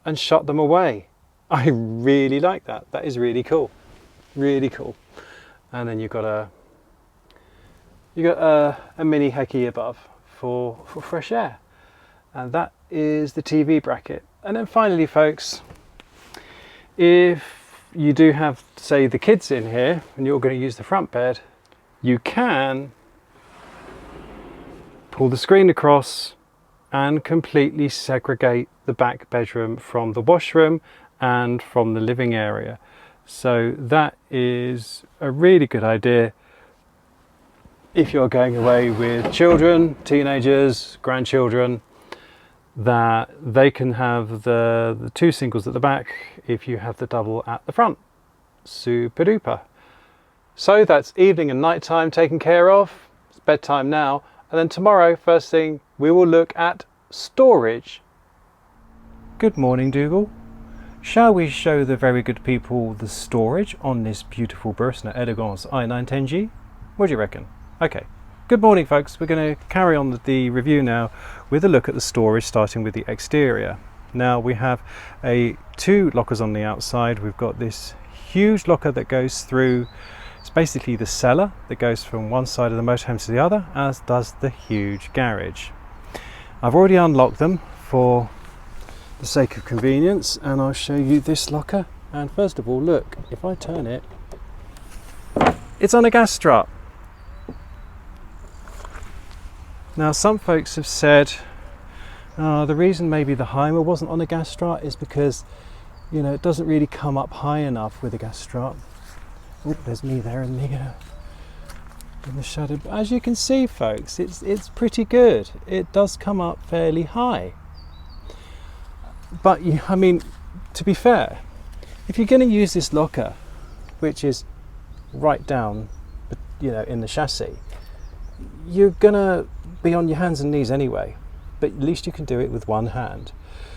and shut them away. I really like that. That is really cool. Really cool. And then you've got a mini hecky above for fresh air. And that is the TV bracket. And then finally, folks, if you do have, say, the kids in here and you're going to use the front bed, you can pull the screen across and completely segregate the back bedroom from the washroom and from the living area. So that is a really good idea if you're going away with children, teenagers, grandchildren, that they can have the two singles at the back if you have the double at the front. Super duper. So that's evening and night time taken care of. It's bedtime now. And then tomorrow, first thing, we will look at storage. Good morning, Dougal. Shall we show the very good people the storage on this beautiful Bürstner Elegance i910G? What do you reckon? Okay. Good morning, folks. We're going to carry on the review now with a look at the storage, starting with the exterior. Now we have two lockers on the outside. We've got this huge locker that goes through, it's basically the cellar that goes from one side of the motorhome to the other, as does the huge garage. I've already unlocked them for the sake of convenience, and I'll show you this locker. And first of all, look, if I turn it, it's on a gas strut. Now some folks have said the reason maybe the Heimer wasn't on a gas strut is because, you know, it doesn't really come up high enough with a gas strut. Oh, there's me there in the shadow. But as you can see, folks, it's pretty good. It does come up fairly high. But I mean, to be fair, if you're going to use this locker, which is right down, you know, in the chassis, you're going to be on your hands and knees anyway. But at least you can do it with one hand.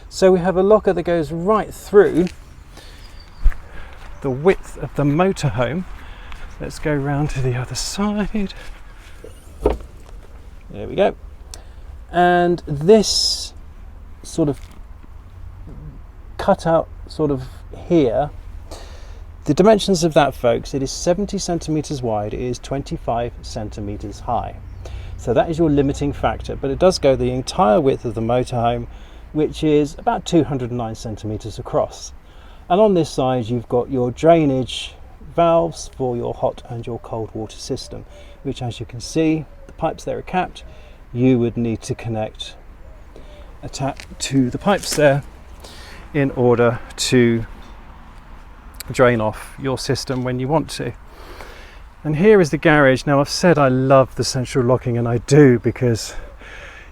So we have a locker that goes right through the width of the motorhome. Let's go round to the other side. There we go. And this sort of cutout sort of here, the dimensions of that, folks, it is 70 centimeters wide, it is 25 centimeters high. So that is your limiting factor, but it does go the entire width of the motorhome, which is about 209 centimeters across. And on this side you've got your drainage valves for your hot and your cold water system, which, as you can see, the pipes there are capped. You would need to connect a tap to the pipes there in order to drain off your system when you want to. And here is the garage. Now, I've said I love the central locking, and I do, because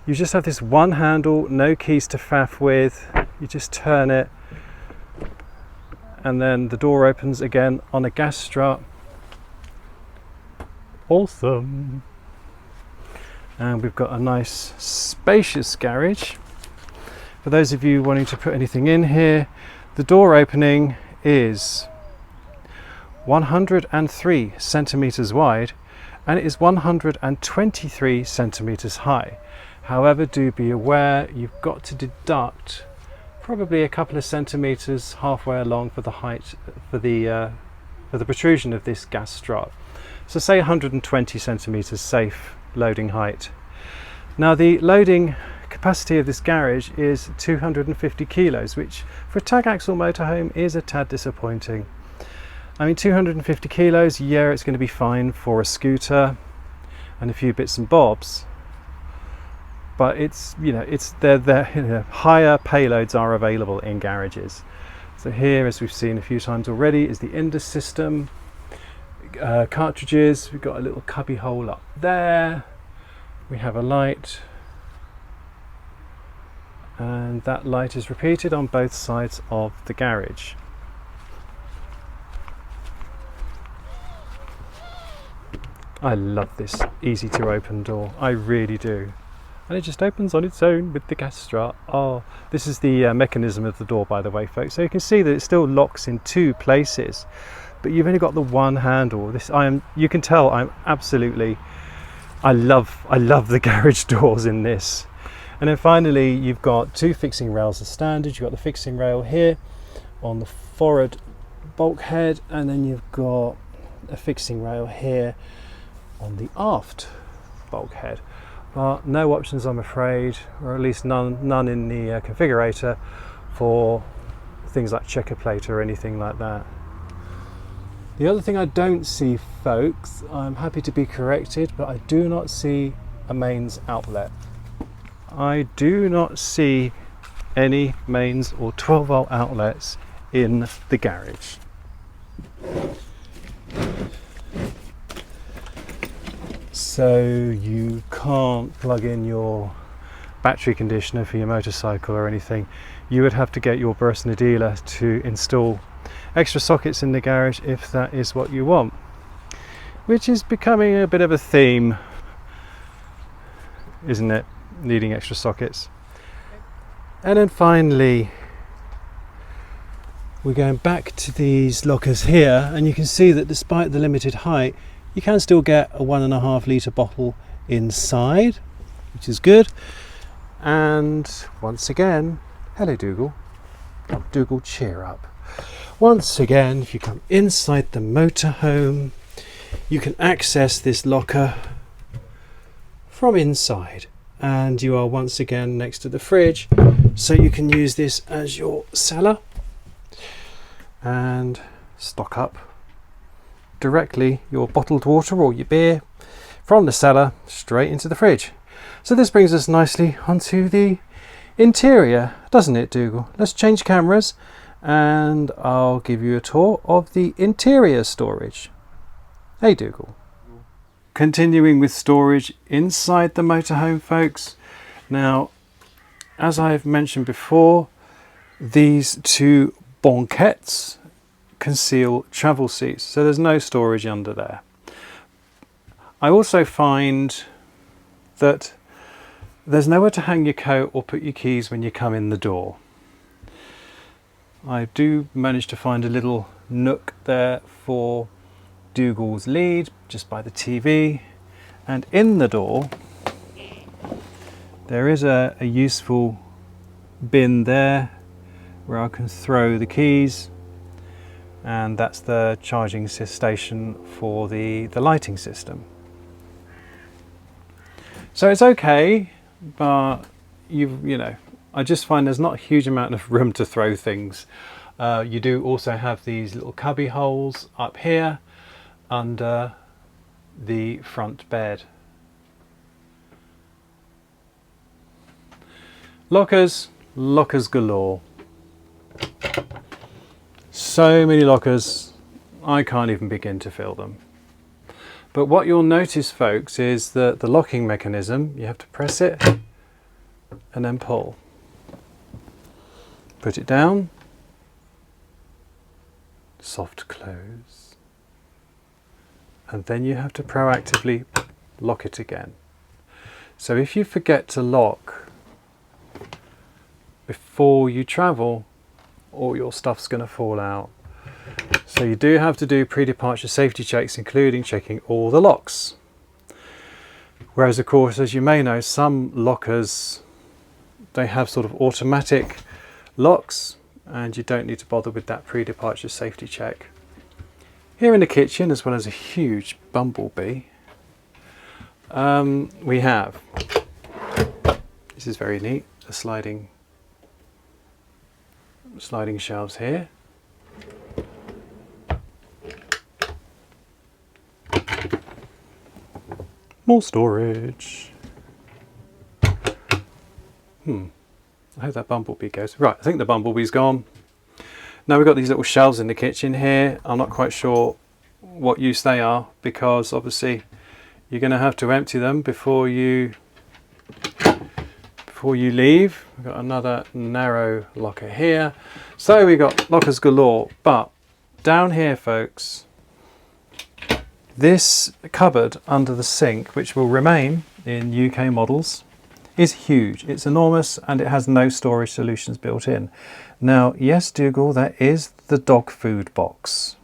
you just have this one handle, no keys to faff with. You just turn it and then the door opens again on a gas strut. Awesome. And we've got a nice spacious garage. For those of you wanting to put anything in here, the door opening is 103 centimeters wide and it is 123 centimeters high. However, do be aware you've got to deduct probably a couple of centimeters halfway along for the height, for the protrusion of this gas strut. So say 120 centimeters safe loading height. Now, the loading capacity of this garage is 250 kilos, which for a tag axle motorhome is a tad disappointing. I mean, 250 kilos, yeah, it's going to be fine for a scooter and a few bits and bobs, but it's, you know, it's higher payloads are available in garages. So here, as we've seen a few times already, is the Indus system, cartridges. We've got a little cubby hole up there. We have a light, and that light is repeated on both sides of the garage. I love this easy to open door, I really do. And it just opens on its own with the gas strut. Oh, this is the mechanism of the door, by the way, folks. So you can see that it still locks in two places, but you've only got the one handle. This, you can tell I'm absolutely, I love the garage doors in this. And then finally, you've got two fixing rails as standard. You've got the fixing rail here on the forward bulkhead, and then you've got a fixing rail here on the aft bulkhead. No options, I'm afraid, or at least none in the configurator for things like checker plate or anything like that. The other thing I don't see, folks, I'm happy to be corrected, but I do not see a mains outlet. I do not see any mains or 12-volt outlets in the garage. So you can't plug in your battery conditioner for your motorcycle or anything. You would have to get your Bürstner dealer to install extra sockets in the garage if that is what you want, which is becoming a bit of a theme, isn't it? Needing extra sockets. And then finally, we're going back to these lockers here, and you can see that despite the limited height, you can still get a 1.5 litre bottle inside, which is good. And once again,
Hello Dougal. Oh, Dougal, cheer up. Once again, if you come inside the motorhome, you can access this locker from inside, and you are once again next to the fridge, so you can use this as your cellar and stock up directly your bottled water or your beer from the cellar straight into the fridge. So this brings us nicely onto the interior, doesn't it, Dougal? Let's change cameras and I'll give you a tour of the interior storage. Hey Dougal. Continuing with storage inside the motorhome, folks. Now, as I've mentioned before, these two banquettes conceal travel seats, so there's no storage under there. I also find that there's nowhere to hang your coat or put your keys when you come in the door. I do manage to find a little nook there for Dougal's lead, just by the TV, and in the door there is a useful bin there where I can throw the keys, and that's the charging station for the lighting system. So it's okay, but you know, I just find there's not a huge amount of room to throw things. You do also have these little cubby holes up here under the front bed. Lockers galore. So many lockers, I can't even begin to fill them. But what you'll notice, folks, is that the locking mechanism, you have to press it and then pull. Put it down, soft close, and then you have to proactively lock it again. So if you forget to lock before you travel, all your stuff's going to fall out. So you do have to do pre-departure safety checks, including checking all the locks. Whereas of course, as you may know, some lockers, they have sort of automatic locks and you don't need to bother with that pre-departure safety check. Here in the kitchen, as well as a huge bumblebee, we have, this is very neat, the sliding shelves here. More storage. I hope that bumblebee goes. Right, I think the bumblebee's gone. Now we've got these little shelves in the kitchen here. I'm not quite sure what use they are, because obviously you're going to have to empty them before you leave. We've got another narrow locker here. So we've got lockers galore, but down here, folks, this cupboard under the sink, which will remain in UK models, is huge. It's enormous and it has no storage solutions built in. Now, yes, Dougal, that is the dog food box.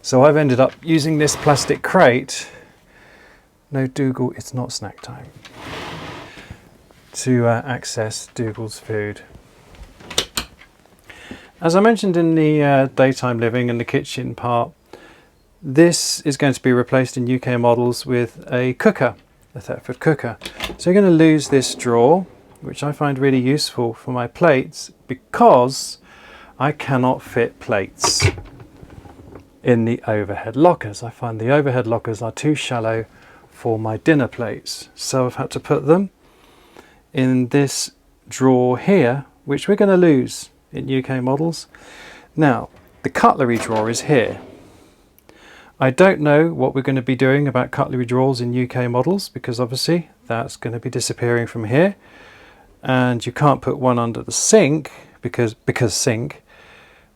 So I've ended up using this plastic crate. No, Dougal, it's not snack time. To access Dougal's food. As I mentioned in the daytime living and the kitchen part, this is going to be replaced in UK models with a cooker, a Thetford cooker. So you're going to lose this drawer, which I find really useful for my plates, because I cannot fit plates in the overhead lockers. I find the overhead lockers are too shallow for my dinner plates. So I've had to put them in this drawer here, which we're going to lose in UK models. Now, the cutlery drawer is here. I don't know what we're going to be doing about cutlery drawers in UK models, because obviously that's going to be disappearing from here, and you can't put one under the sink because sink,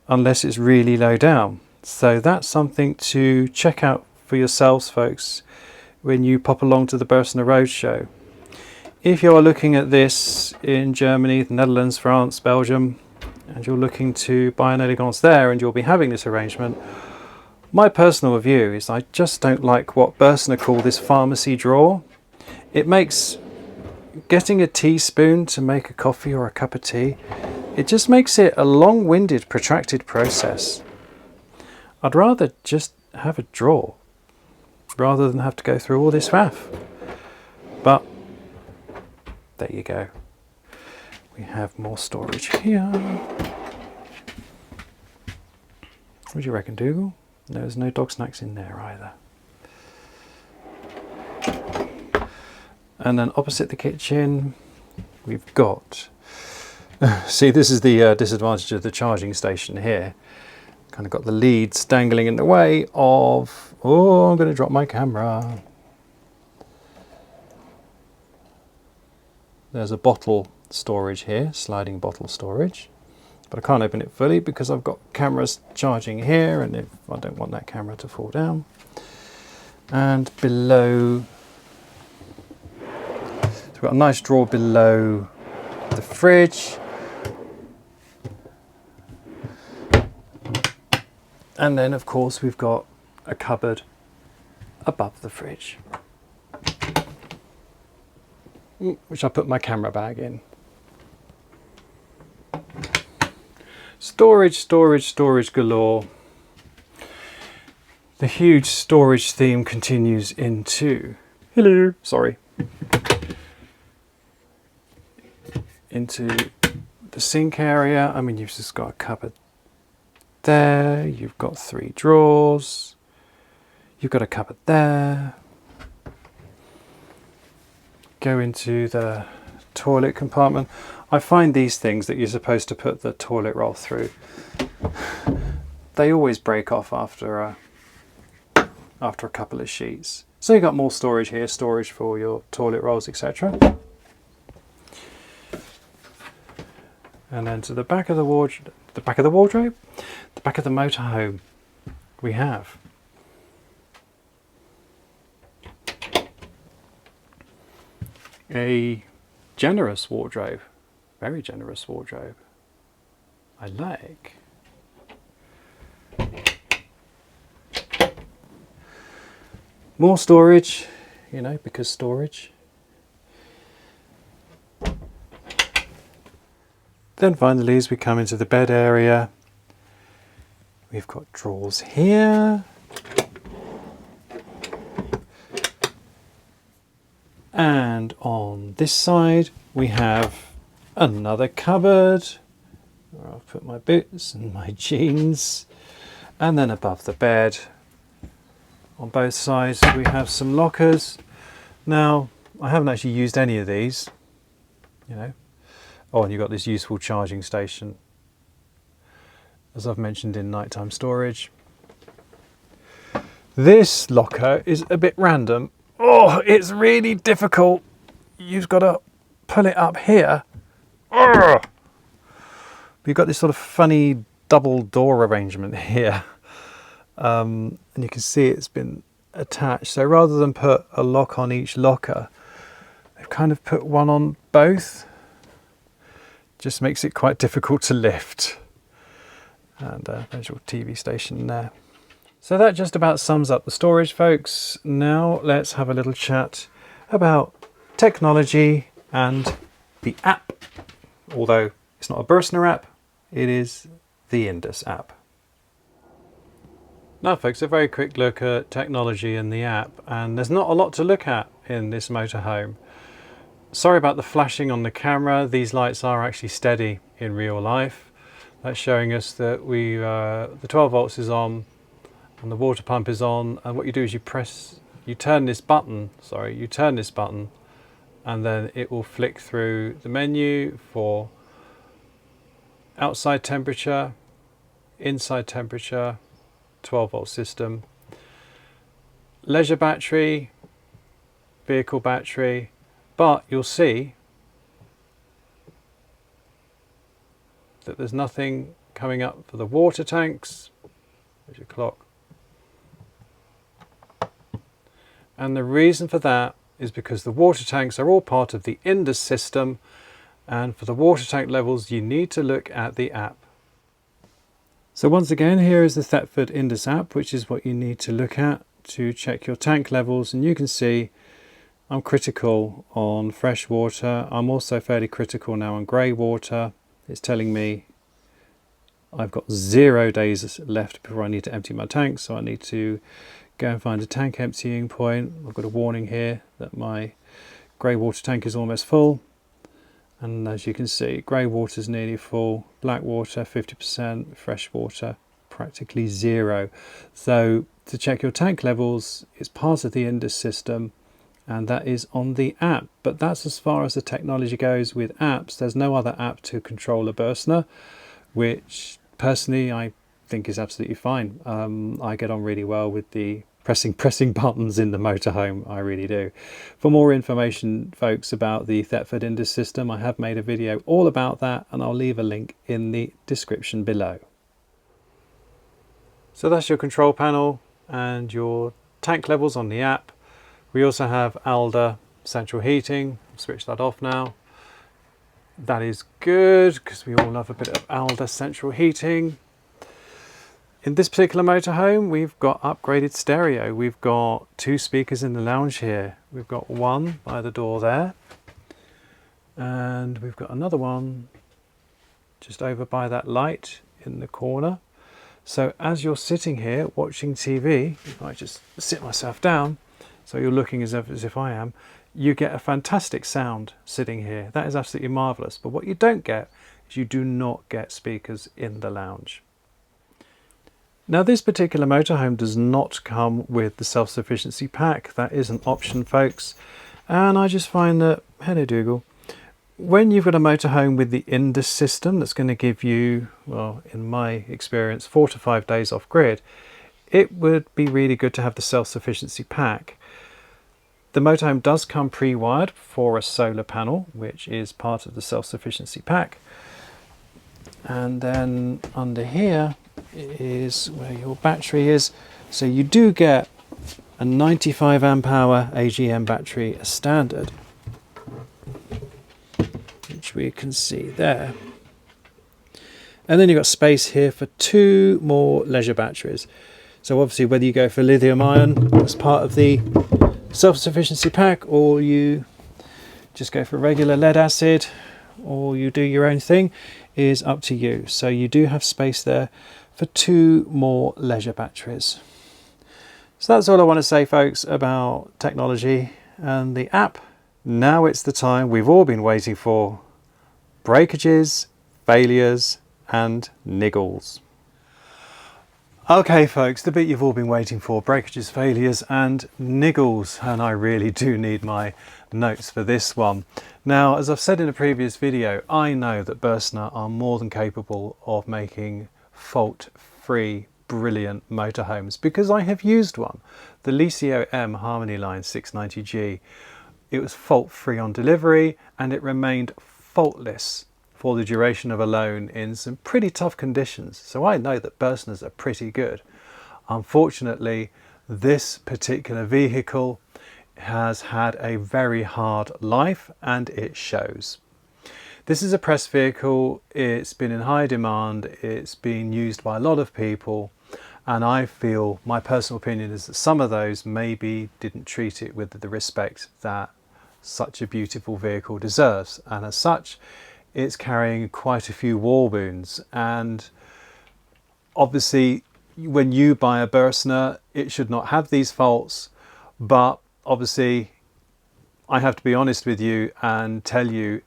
unless it's really low down. So that's something to check out for yourselves, folks, when you pop along to the Bürstner Roadshow. If you are looking at this in Germany, the Netherlands, France, Belgium, and you're looking to buy an Elegance there and you'll be having this arrangement, my personal view is I just don't like what Burstner call this pharmacy drawer. It makes
getting a teaspoon to make a coffee or a cup of tea, it just makes it a long-winded, protracted process. I'd rather just have a drawer rather than have to go through all this faff. But there you go. We have more storage here. What do you reckon, Dougal? No, there's no dog snacks in there either. And then opposite the kitchen, we've got... See, this is the disadvantage of the charging station here. Kind of got the leads dangling in the way of... Oh, I'm going to drop my camera. There's a bottle storage here, sliding bottle storage. But I can't open it fully because I've got cameras charging here, and if I don't want that camera to fall down. And below... So we've got a nice drawer below the fridge. And then, of course, we've got a cupboard above the fridge, which I put my camera bag in. Storage, storage, storage galore. The huge storage theme continues into... Hello, sorry. Into the sink area. I mean, you've just got a cupboard there, you've got 3 drawers, you've got a cupboard there. Go into the toilet compartment. I find these things that you're supposed to put the toilet roll through, they always break off after a couple of sheets. So you've got more storage here, storage for your toilet rolls, etc. And then to the back of the wardrobe, the back of the motorhome, we have a generous wardrobe, very generous wardrobe. I like. More storage, you know, because storage. Then finally, as we come into the bed area, we've got drawers here. And on this side, we have another cupboard where I'll put my boots and my jeans. And then above the bed, on both sides, we have some lockers. Now, I haven't actually used any of these, you know. Oh, and you've got this useful charging station, as I've mentioned in nighttime storage. This locker is a bit random. Oh, it's really difficult. You've got to pull it up here. Urgh! We've got this sort of funny double door arrangement here. And you can see it's been attached. So rather than put a lock on each locker, they've kind of put one on both. Just makes it quite difficult to lift. And there's your TV station there. So that just about sums up the storage, folks. Now let's have a little chat about technology and the app. Although it's not a Burstner app, it is the Indus app. Now folks, a very quick look at technology and the app, and there's not a lot to look at in this motorhome. Sorry about the flashing on the camera. These lights are actually steady in real life. That's showing us that the 12 volts is on and the water pump is on, and what you do is you turn this button, and then it will flick through the menu for outside temperature, inside temperature, 12 volt system, leisure battery, vehicle battery, but you'll see that there's nothing coming up for the water tanks. There's your clock. And the reason for that is because the water tanks are all part of the Indus system, and for the water tank levels you need to look at the app. So once again, here is the Thetford Indus app, which is what you need to look at to check your tank levels, and you can see I'm critical on fresh water. I'm also fairly critical now on grey water. It's telling me I've got 0 days left before I need to empty my tank, so I need to go and find a tank emptying point. I've got a warning here that my grey water tank is almost full, and as you can see, grey water is nearly full, black water 50%, fresh water practically 0. So to check your tank levels, it's part of the Indus system, and that is on the app. But that's as far as the technology goes with apps. There's no other app to control a Bürstner, which personally I think is absolutely fine. I get on really well with the pressing buttons in the motorhome, I really do. For more information, folks, about the Thetford Indus system, I have made a video all about that, and I'll leave a link in the description below. So that's your control panel and your tank levels on the app. We also have Alder central heating. I'll switch that off now. That is good because we all love a bit of Alder central heating. In this particular motorhome, we've got upgraded stereo. We've got 2 speakers in the lounge here. We've got one by the door there, and we've got another one just over by that light in the corner. So as you're sitting here watching TV, if I just sit myself down, so you're looking as if I am, you get a fantastic sound sitting here. That is absolutely marvelous. But what you don't get is you do not get speakers in the lounge. Now this particular motorhome does not come with the self-sufficiency pack. That is an option, folks. And I just find that, hello Dougal, when you've got a motorhome with the Indus system that's going to give you, well, in my experience, 4 to 5 days off grid, it would be really good to have the self-sufficiency pack. The motorhome does come pre-wired for a solar panel, which is part of the self-sufficiency pack. And then under here is where your battery is. So you do get a 95 amp hour AGM battery as standard, which we can see there. And then you've got space here for 2 more leisure batteries. So obviously whether you go for lithium ion as part of the self-sufficiency pack, or you just go for regular lead acid, or you do your own thing, is up to you. So you do have space there for 2 more leisure batteries. So that's all I want to say, folks, about technology and the app. Now it's the time we've all been waiting for: breakages, failures and niggles. Okay folks, the bit you've all been waiting for: breakages, failures and niggles. And I really do need my notes for this one. Now, as I've said in a previous video, I know that Burstner are more than capable of making fault-free, brilliant motorhomes, because I have used one, the Licio M Harmony Line 690G. It was fault-free on delivery, and it remained faultless for the duration of a loan in some pretty tough conditions. So I know that Burstners are pretty good. Unfortunately, this particular vehicle has had a very hard life, and it shows. This is a press vehicle. It's been in high demand. It's been used by a lot of people, and I feel, my personal opinion is that some of those maybe didn't treat it with the respect that such a beautiful vehicle deserves, and as such it's carrying quite a few war wounds. And obviously when you buy a Burstner, it should not have these faults, but obviously I have to be honest with you and tell you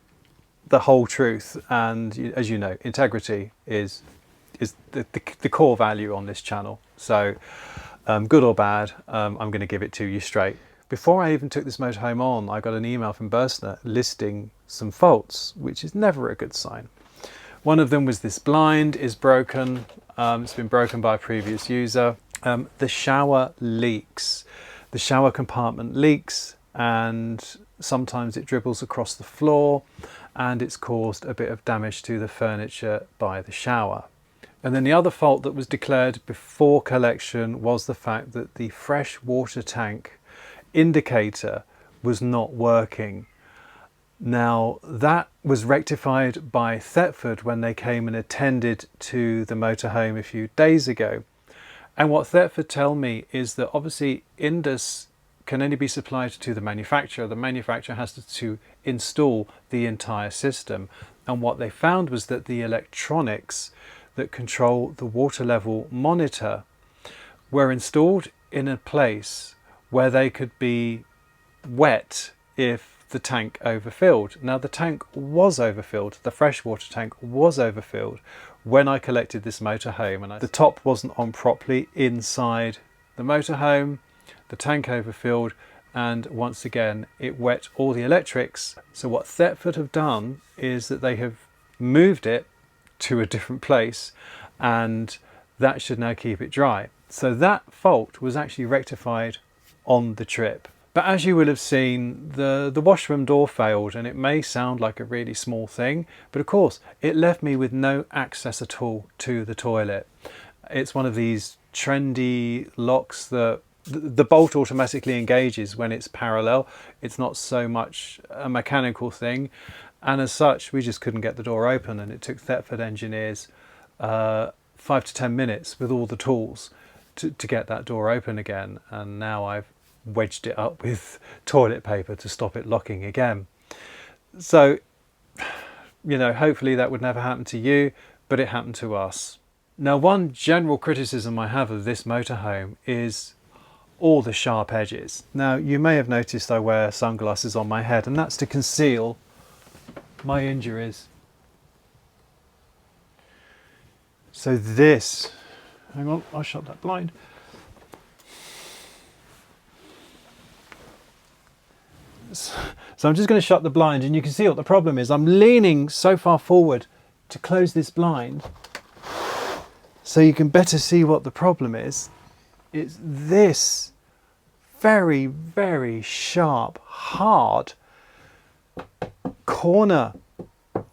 the whole truth. And as you know, integrity is the core value on this channel. So good or bad, I'm going to give it to you straight. Before I even took this motorhome on, I got an email from Burstner listing some faults, which is never a good sign. One of them was this blind is broken. It's been broken by a previous user. The shower leaks. The shower compartment leaks, and sometimes it dribbles across the floor, and it's caused a bit of damage to the furniture by the shower. And then the other fault that was declared before collection was the fact that the fresh water tank indicator was not working. Now that was rectified by Thetford when they came and attended to the motorhome a few days ago. And what Thetford tell me is that obviously Indus can only be supplied to the manufacturer. The manufacturer has to install the entire system. And what they found was that the electronics that control the water level monitor were installed in a place where they could be wet if the tank overfilled. Now the tank was overfilled, the freshwater tank was overfilled when I collected this motorhome, and the top wasn't on properly inside the motorhome, the tank overfilled, and once again it wet all the electrics. So what Thetford have done is that they have moved it to a different place, and that should now keep it dry. So that fault was actually rectified on the trip. But as you will have seen, the washroom door failed, and it may sound like a really small thing, but of course it left me with no access at all to the toilet. It's one of these trendy locks that the bolt automatically engages when it's parallel. It's not so much a mechanical thing, and as such we just couldn't get the door open, and it took Thetford engineers 5 to 10 minutes with all the tools to get that door open again, and now I've wedged it up with toilet paper to stop it locking again. So, you know, hopefully that would never happen to you, but it happened to us. Now, one general criticism I have of this motorhome is all the sharp edges. Now, you may have noticed I wear sunglasses on my head, and that's to conceal my injuries. So this, hang on, I'll shut that blind. So I'm just going to shut the blind, and you can see what the problem is. I'm leaning so far forward to close this blind so you can better see what the problem is. It's this very, very sharp, hard corner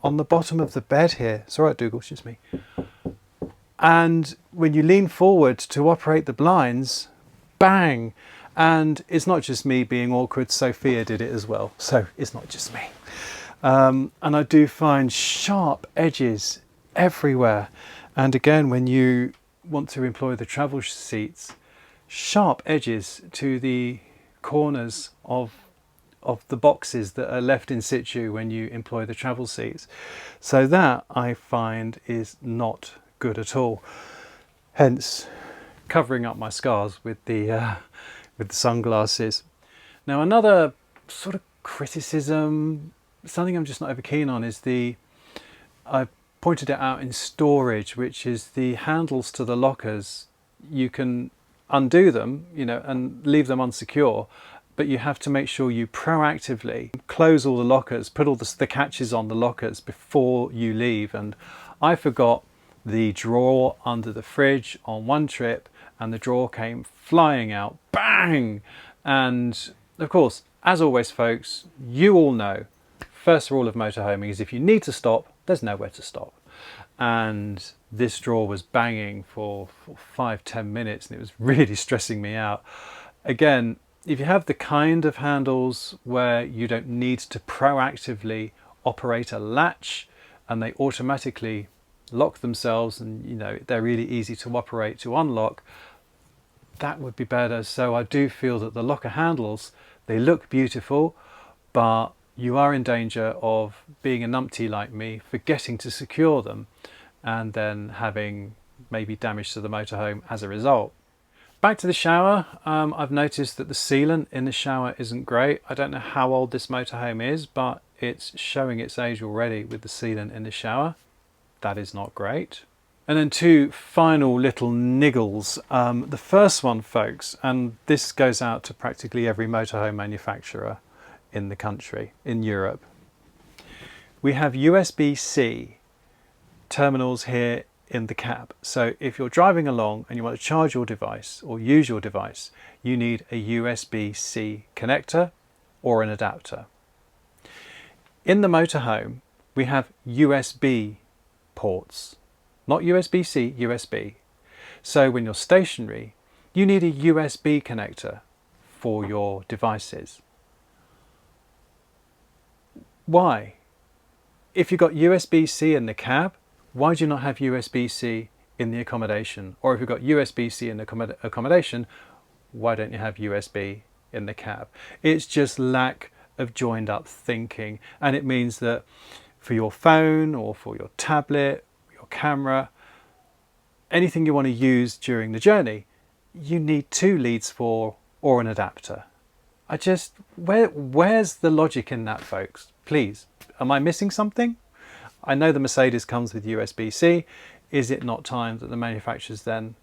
on the bottom of the bed here. It's all right, Dougal, it's just me. And when you lean forward to operate the blinds, bang! And it's not just me being awkward, Sophia did it as well, so it's not just me. And I do find sharp edges everywhere. And again, when you want to employ the travel seats, sharp edges to the corners of the boxes that are left in situ when you employ the travel seats. So that I find is not good at all. Hence, covering up my scars with the sunglasses. Now, another sort of criticism, something I'm just not over keen on, is I pointed it out in storage, which is the handles to the lockers. You can undo them, you know, and leave them unsecure, but you have to make sure you proactively close all the lockers, put all the catches on the lockers before you leave. And I forgot the drawer under the fridge on one trip, and the drawer came flying out, bang! And of course, as always folks, you all know, first rule of motorhoming is if you need to stop, there's nowhere to stop. And this drawer was banging for 5-10 minutes, and it was really stressing me out. Again, if you have the kind of handles where you don't need to proactively operate a latch and they automatically lock themselves, and you know they're really easy to operate to unlock, that would be better. So I do feel that the locker handles, they look beautiful, but you are in danger of being a numpty like me, forgetting to secure them and then having maybe damage to the motorhome as a result. Back to the shower, I've noticed that the sealant in the shower isn't great. I don't know how old this motorhome is, but it's showing its age already with the sealant in the shower. That is not great. And then two final little niggles. The first one, folks, and this goes out to practically every motorhome manufacturer in the country, in Europe. We have USB-C terminals here in the cab. So if you're driving along and you want to charge your device or use your device, you need a USB-C connector or an adapter. In the motorhome, we have USB ports, not USB-C, USB. So when you're stationary, you need a USB connector for your devices. Why? If you've got USB-C in the cab, why do you not have USB-C in the accommodation? Or if you've got USB-C in the accommodation, why don't you have USB in the cab. It's just lack of joined up thinking, and it means that for your phone or for your tablet, your camera, anything you want to use during the journey, you need 2 leads for or an adapter. Where's the logic in that, folks? Please, am I missing something? I know the Mercedes comes with USB-C. Is it not time that the manufacturers then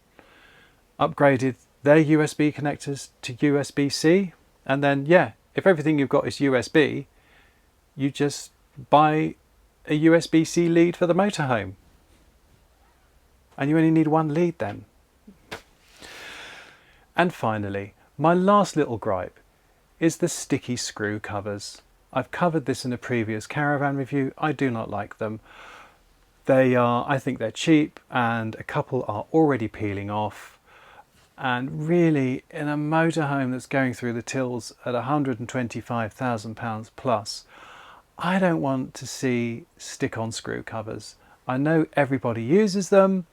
upgraded their USB connectors to USB-C? And then, yeah, if everything you've got is USB, you just buy a USB-C lead for the motorhome. And you only need 1 lead then. And finally, my last little gripe is the sticky screw covers. I've covered this in a previous caravan review. I do not like them. I think they're cheap, and a couple are already peeling off. And really, in a motorhome that's going through the tills at £125,000 plus, I don't want to see stick-on screw covers. I know everybody uses them.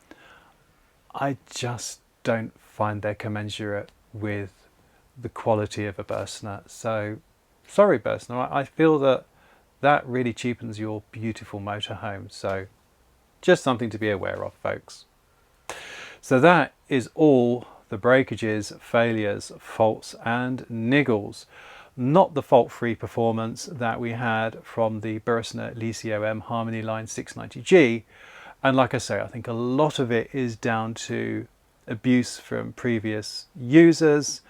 I just don't find they're commensurate with the quality of a Bürstner. So, sorry Bürstner, I feel that really cheapens your beautiful motorhome. So, just something to be aware of, folks. So that is all the breakages, failures, faults and niggles. Not the fault-free performance that we had from the Bürstner Elegance Harmony Line 690G. And like I say, I think a lot of it is down to abuse from previous users.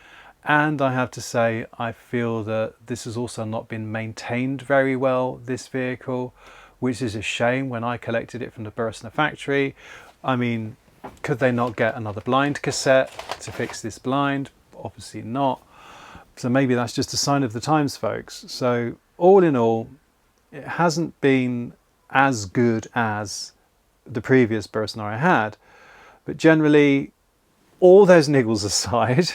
And I have to say, I feel that this has also not been maintained very well, this vehicle, which is a shame when I collected it from the Bürstner factory. I mean, could they not get another blind cassette to fix this blind? Obviously not. So maybe that's just a sign of the times, folks. So all in all, it hasn't been as good as the previous Bürstner I had, but generally, all those niggles aside,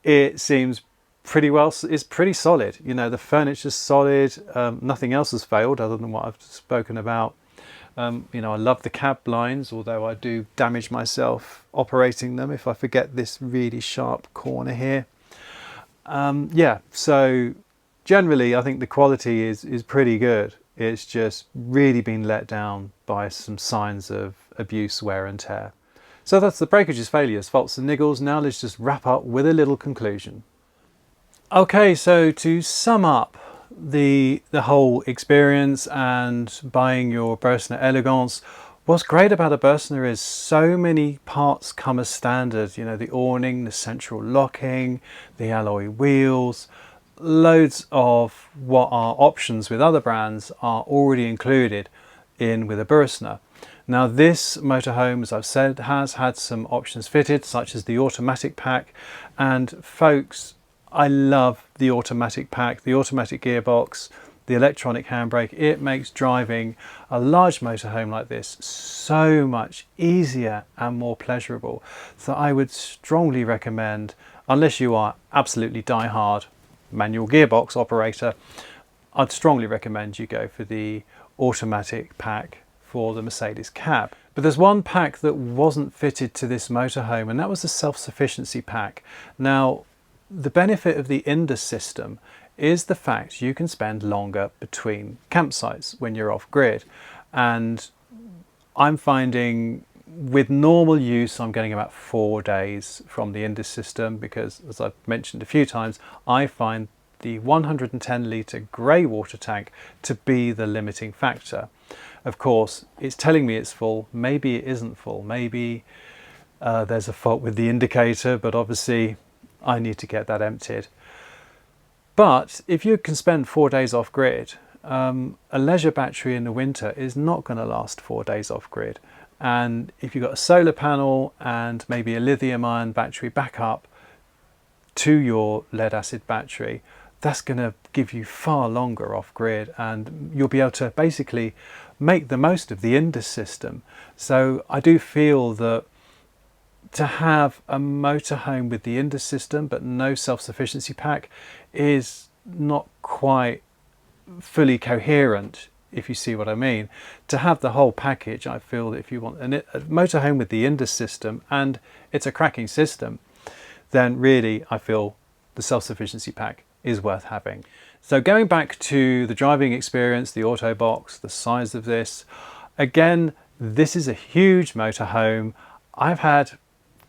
it seems pretty well, it's pretty solid. You know, the furniture's solid, nothing else has failed other than what I've spoken about. You know, I love the cab blinds, although I do damage myself operating them if I forget this really sharp corner here. Yeah, so generally I think the quality is pretty good. It's just really been let down by some signs of abuse, wear and tear. So that's the breakages, failures, faults and niggles. Now let's just wrap up with a little conclusion. Okay, so to sum up the whole experience and buying your Bürstner Elegance, what's great about a Bürstner is so many parts come as standard. You know, the awning, the central locking, the alloy wheels, loads of what are options with other brands are already included in with a Bürstner. Now this motorhome, as I've said, has had some options fitted, such as the automatic pack. And folks, I love the automatic pack, the automatic gearbox, the electronic handbrake. It makes driving a large motorhome like this so much easier and more pleasurable. So I would strongly recommend, unless you are absolutely die-hard manual gearbox operator, I'd strongly recommend you go for the automatic pack for the Mercedes cab. But there's one pack that wasn't fitted to this motorhome, and that was the self-sufficiency pack. Now, the benefit of the Indus system is the fact you can spend longer between campsites when you're off grid. And I'm finding with normal use, I'm getting about 4 days from the Indus system because, as I've mentioned a few times, I find the 110 litre grey water tank to be the limiting factor. Of course, it's telling me it's full. Maybe it isn't full. Maybe there's a fault with the indicator, but obviously I need to get that emptied. But if you can spend 4 days off grid, a leisure battery in the winter is not going to last 4 days off grid. And if you've got a solar panel and maybe a lithium ion battery backup to your lead acid battery, that's going to give you far longer off grid, and you'll be able to basically make the most of the Indus system. So I do feel that to have a motorhome with the Indus system but no self-sufficiency pack is not quite fully coherent, if you see what I mean. To have the whole package, I feel that if you want a motorhome with the Indus system, and it's a cracking system, then really I feel the self-sufficiency pack is worth having. So going back to the driving experience, the auto box, the size of this, again, this is a huge motorhome. I've had,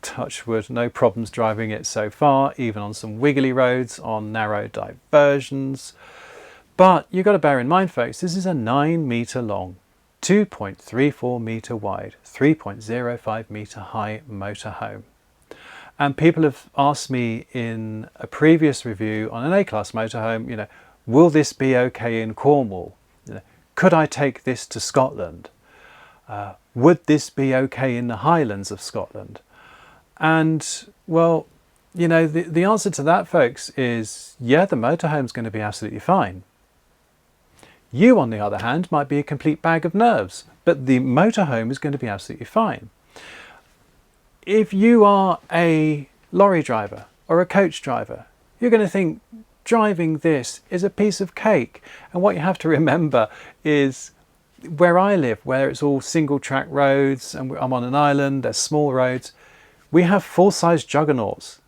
touch wood, no problems driving it so far, even on some wiggly roads, on narrow diversions. But you've got to bear in mind, folks, this is a 9 metre long, 2.34 metre wide, 3.05 metre high motorhome. And people have asked me in a previous review on an A-Class motorhome, you know, will this be okay in Cornwall? You know, could I take this to Scotland? Would this be okay in the Highlands of Scotland? And well, you know, the answer to that, folks, is yeah, the motorhome's going to be absolutely fine. You, on the other hand, might be a complete bag of nerves, but the motorhome is going to be absolutely fine. If you are a lorry driver or a coach driver, you're going to think driving this is a piece of cake. And what you have to remember is where I live, where it's all single track roads and I'm on an island, there's small roads, we have full-size juggernauts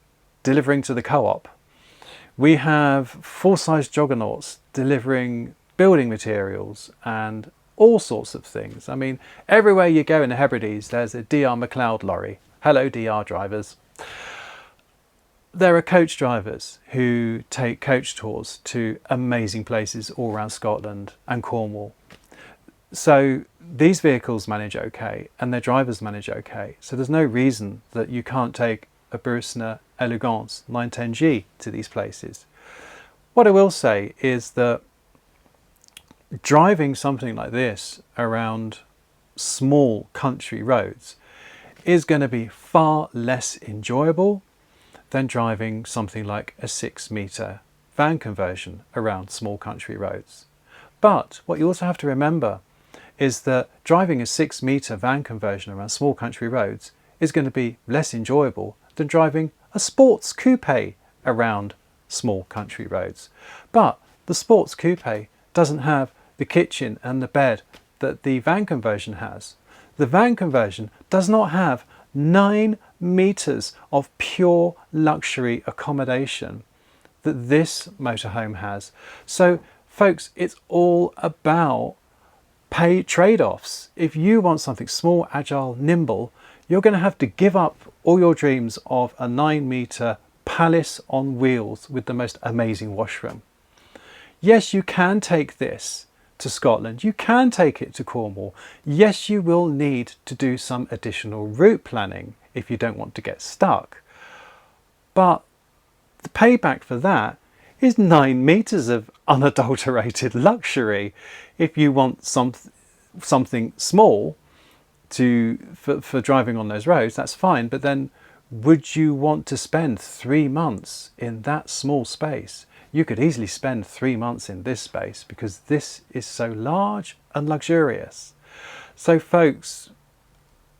delivering to the co-op. We have full-size juggernauts delivering building materials and all sorts of things. I mean, everywhere you go in the Hebrides, there's a DR McLeod lorry. Hello, DR drivers. There are coach drivers who take coach tours to amazing places all around Scotland and Cornwall. So these vehicles manage okay and their drivers manage okay. So there's no reason that you can't take a Bürstner Elegance 910G to these places. What I will say is that driving something like this around small country roads is going to be far less enjoyable than driving something like a 6 metre van conversion around small country roads. But what you also have to remember is that driving a 6 metre van conversion around small country roads is going to be less enjoyable than driving a sports coupe around small country roads. But the sports coupe doesn't have the kitchen and the bed that the van conversion has. The van conversion does not have 9 metres of pure luxury accommodation that this motorhome has. So folks, it's all about pay trade-offs. If you want something small, agile, nimble, you're going to have to give up all your dreams of a 9 metre palace on wheels with the most amazing washroom. Yes, you can take this to Scotland, you can take it to Cornwall. Yes, you will need to do some additional route planning if you don't want to get stuck. But the payback for that is 9 metres of unadulterated luxury. If you want something small for driving on those roads, that's fine. But then would you want to spend 3 months in that small space? You could easily spend 3 months in this space because this is so large and luxurious. So folks,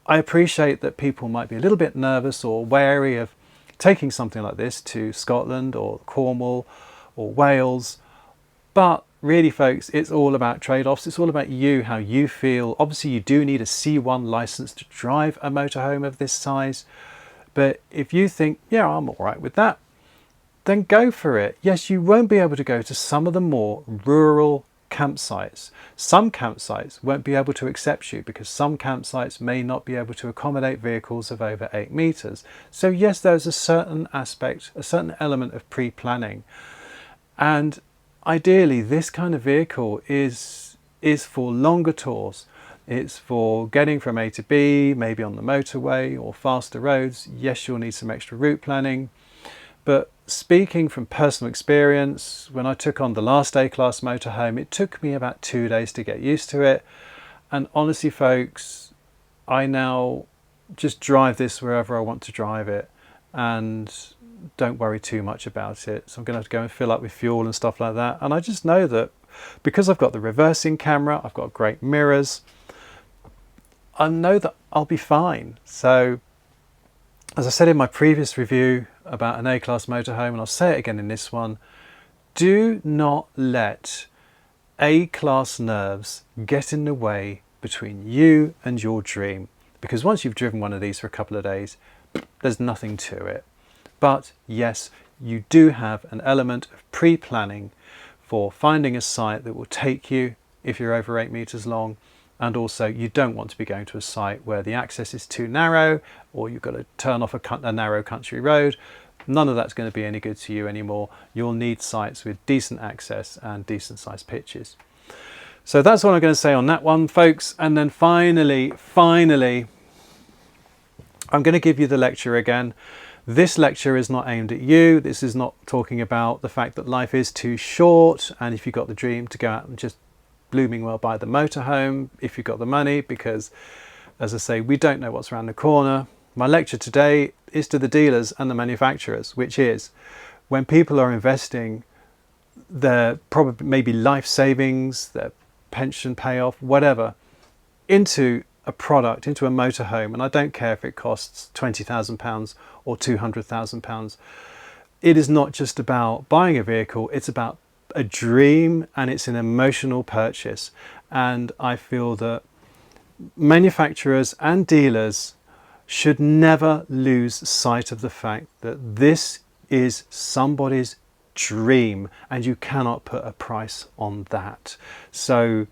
I appreciate that people might be a little bit nervous or wary of taking something like this to Scotland or Cornwall or Wales, but really folks, it's all about trade-offs. It's all about you, how you feel. Obviously you do need a C1 license to drive a motorhome of this size, but if you think, yeah, I'm all right with that, then go for it. Yes, you won't be able to go to some of the more rural campsites. Some campsites won't be able to accept you because some campsites may not be able to accommodate vehicles of over 8 metres. So yes, there's a certain aspect, a certain element of pre-planning. And ideally, this kind of vehicle is for longer tours. It's for getting from A to B, maybe on the motorway or faster roads. Yes, you'll need some extra route planning. But speaking from personal experience, when I took on the last A-Class motorhome, it took me about 2 days to get used to it. And honestly, folks, I now just drive this wherever I want to drive it and don't worry too much about it. So I'm going to have to go and fill up with fuel and stuff like that. And I just know that because I've got the reversing camera, I've got great mirrors, I know that I'll be fine. So as I said in my previous review about an A-Class motorhome, and I'll say it again in this one, do not let A-Class nerves get in the way between you and your dream. Because once you've driven one of these for a couple of days, there's nothing to it. But yes, you do have an element of pre-planning for finding a site that will take you if you're over 8 meters long, and also you don't want to be going to a site where the access is too narrow or you've got to turn off a narrow country road. None of that's going to be any good to you anymore. You'll need sites with decent access and decent sized pitches. So that's all I'm going to say on that one, folks. And then finally, I'm going to give you the lecture again. This lecture is not aimed at you. This is not talking about the fact that life is too short, and if you've got the dream to go out and just blooming well buy the motorhome if you've got the money, because as I say, we don't know what's around the corner. My lecture today is to the dealers and the manufacturers, which is when people are investing their probably maybe life savings, their pension payoff, whatever, into a product, into a motorhome, and I don't care if it costs £20,000 or £200,000. It is not just about buying a vehicle, it's about a dream, and it's an emotional purchase. And I feel that manufacturers and dealers should never lose sight of the fact that this is somebody's dream and you cannot put a price on that. So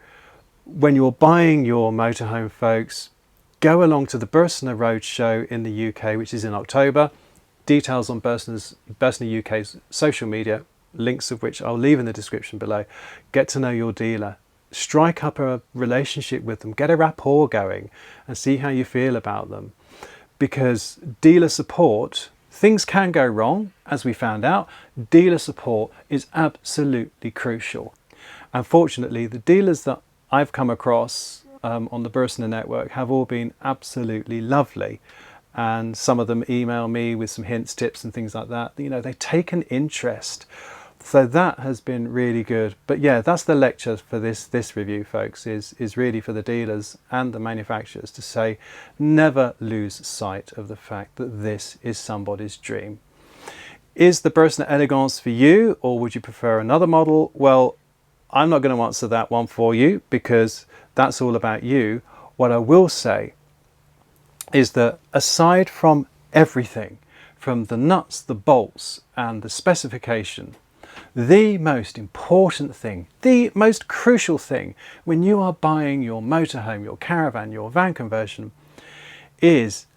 when you're buying your motorhome, folks, go along to the Bürstner Roadshow in the UK, which is in October. Details on Bürstner UK's social media, links of which I'll leave in the description below. Get to know your dealer, strike up a relationship with them, get a rapport going and see how you feel about them. Because dealer support, things can go wrong, as we found out. Dealer support is absolutely crucial. Unfortunately, the dealers that I've come across on the Burstner network have all been absolutely lovely. And some of them email me with some hints, tips and things like that. You know, they take an interest. So that has been really good. But yeah, that's the lecture for this review, folks, is really for the dealers and the manufacturers to say, never lose sight of the fact that this is somebody's dream. Is the Bürstner Elegance for you, or would you prefer another model? Well, I'm not going to answer that one for you because that's all about you. What I will say is that aside from everything, from the nuts, the bolts and the specification, the most important thing, the most crucial thing when you are buying your motorhome, your caravan, your van conversion is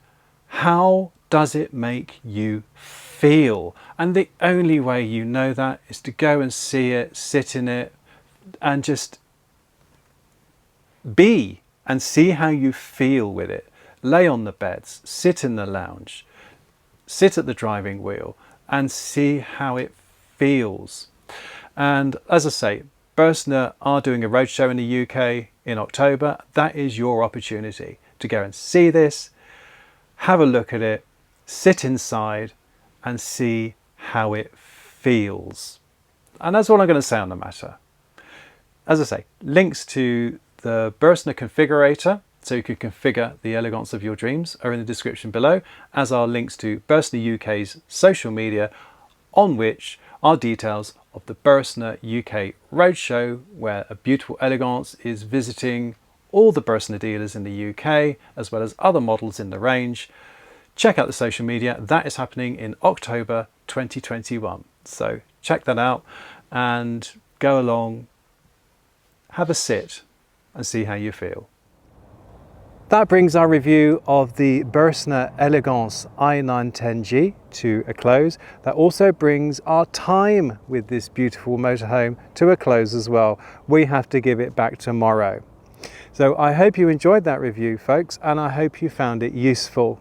how does it make you feel? And the only way you know that is to go and see it, sit in it and just be and see how you feel with it. Lay on the beds, sit in the lounge, sit at the driving wheel and see how it feels. And as I say, Burstner are doing a roadshow in the UK in October. That is your opportunity to go and see this, have a look at it, sit inside and see how it feels. And that's all I'm going to say on the matter. As I say, links to the Burstner configurator, so you can configure the Elegance of your dreams, are in the description below, as are links to Burstner UK's social media, on which are details of the Burstner UK Roadshow, where a beautiful Elegance is visiting all the Burstner dealers in the UK, as well as other models in the range. Check out the social media. That is happening in October 2021. So check that out and go along, have a sit and see how you feel. That brings our review of the Burstner Elegance i910G to a close. That also brings our time with this beautiful motorhome to a close as well. We have to give it back tomorrow. So I hope you enjoyed that review, folks, and I hope you found it useful.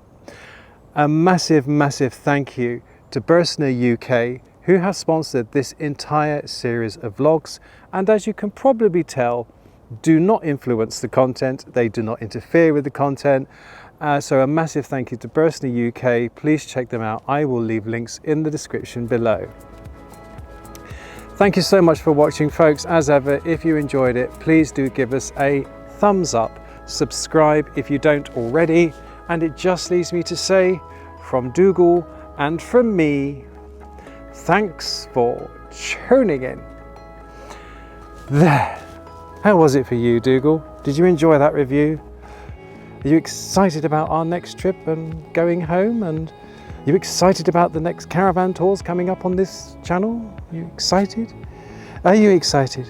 A massive, massive thank you to Burstner UK, who have sponsored this entire series of vlogs, and as you can probably tell, do not influence the content, they do not interfere with the content. So a massive thank you to Burstner UK. Please check them out. I will leave links in the description below. Thank you so much for watching, folks. As ever, if you enjoyed it, please do give us a thumbs up, subscribe if you don't already, and it just leaves me to say, from Dougal and from me, thanks for tuning in. There. How was it for you, Dougal? Did you enjoy that review? Are you excited about our next trip and going home and You excited about the next caravan tours coming up on this channel? You excited? Are you excited?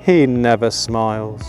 He never smiles.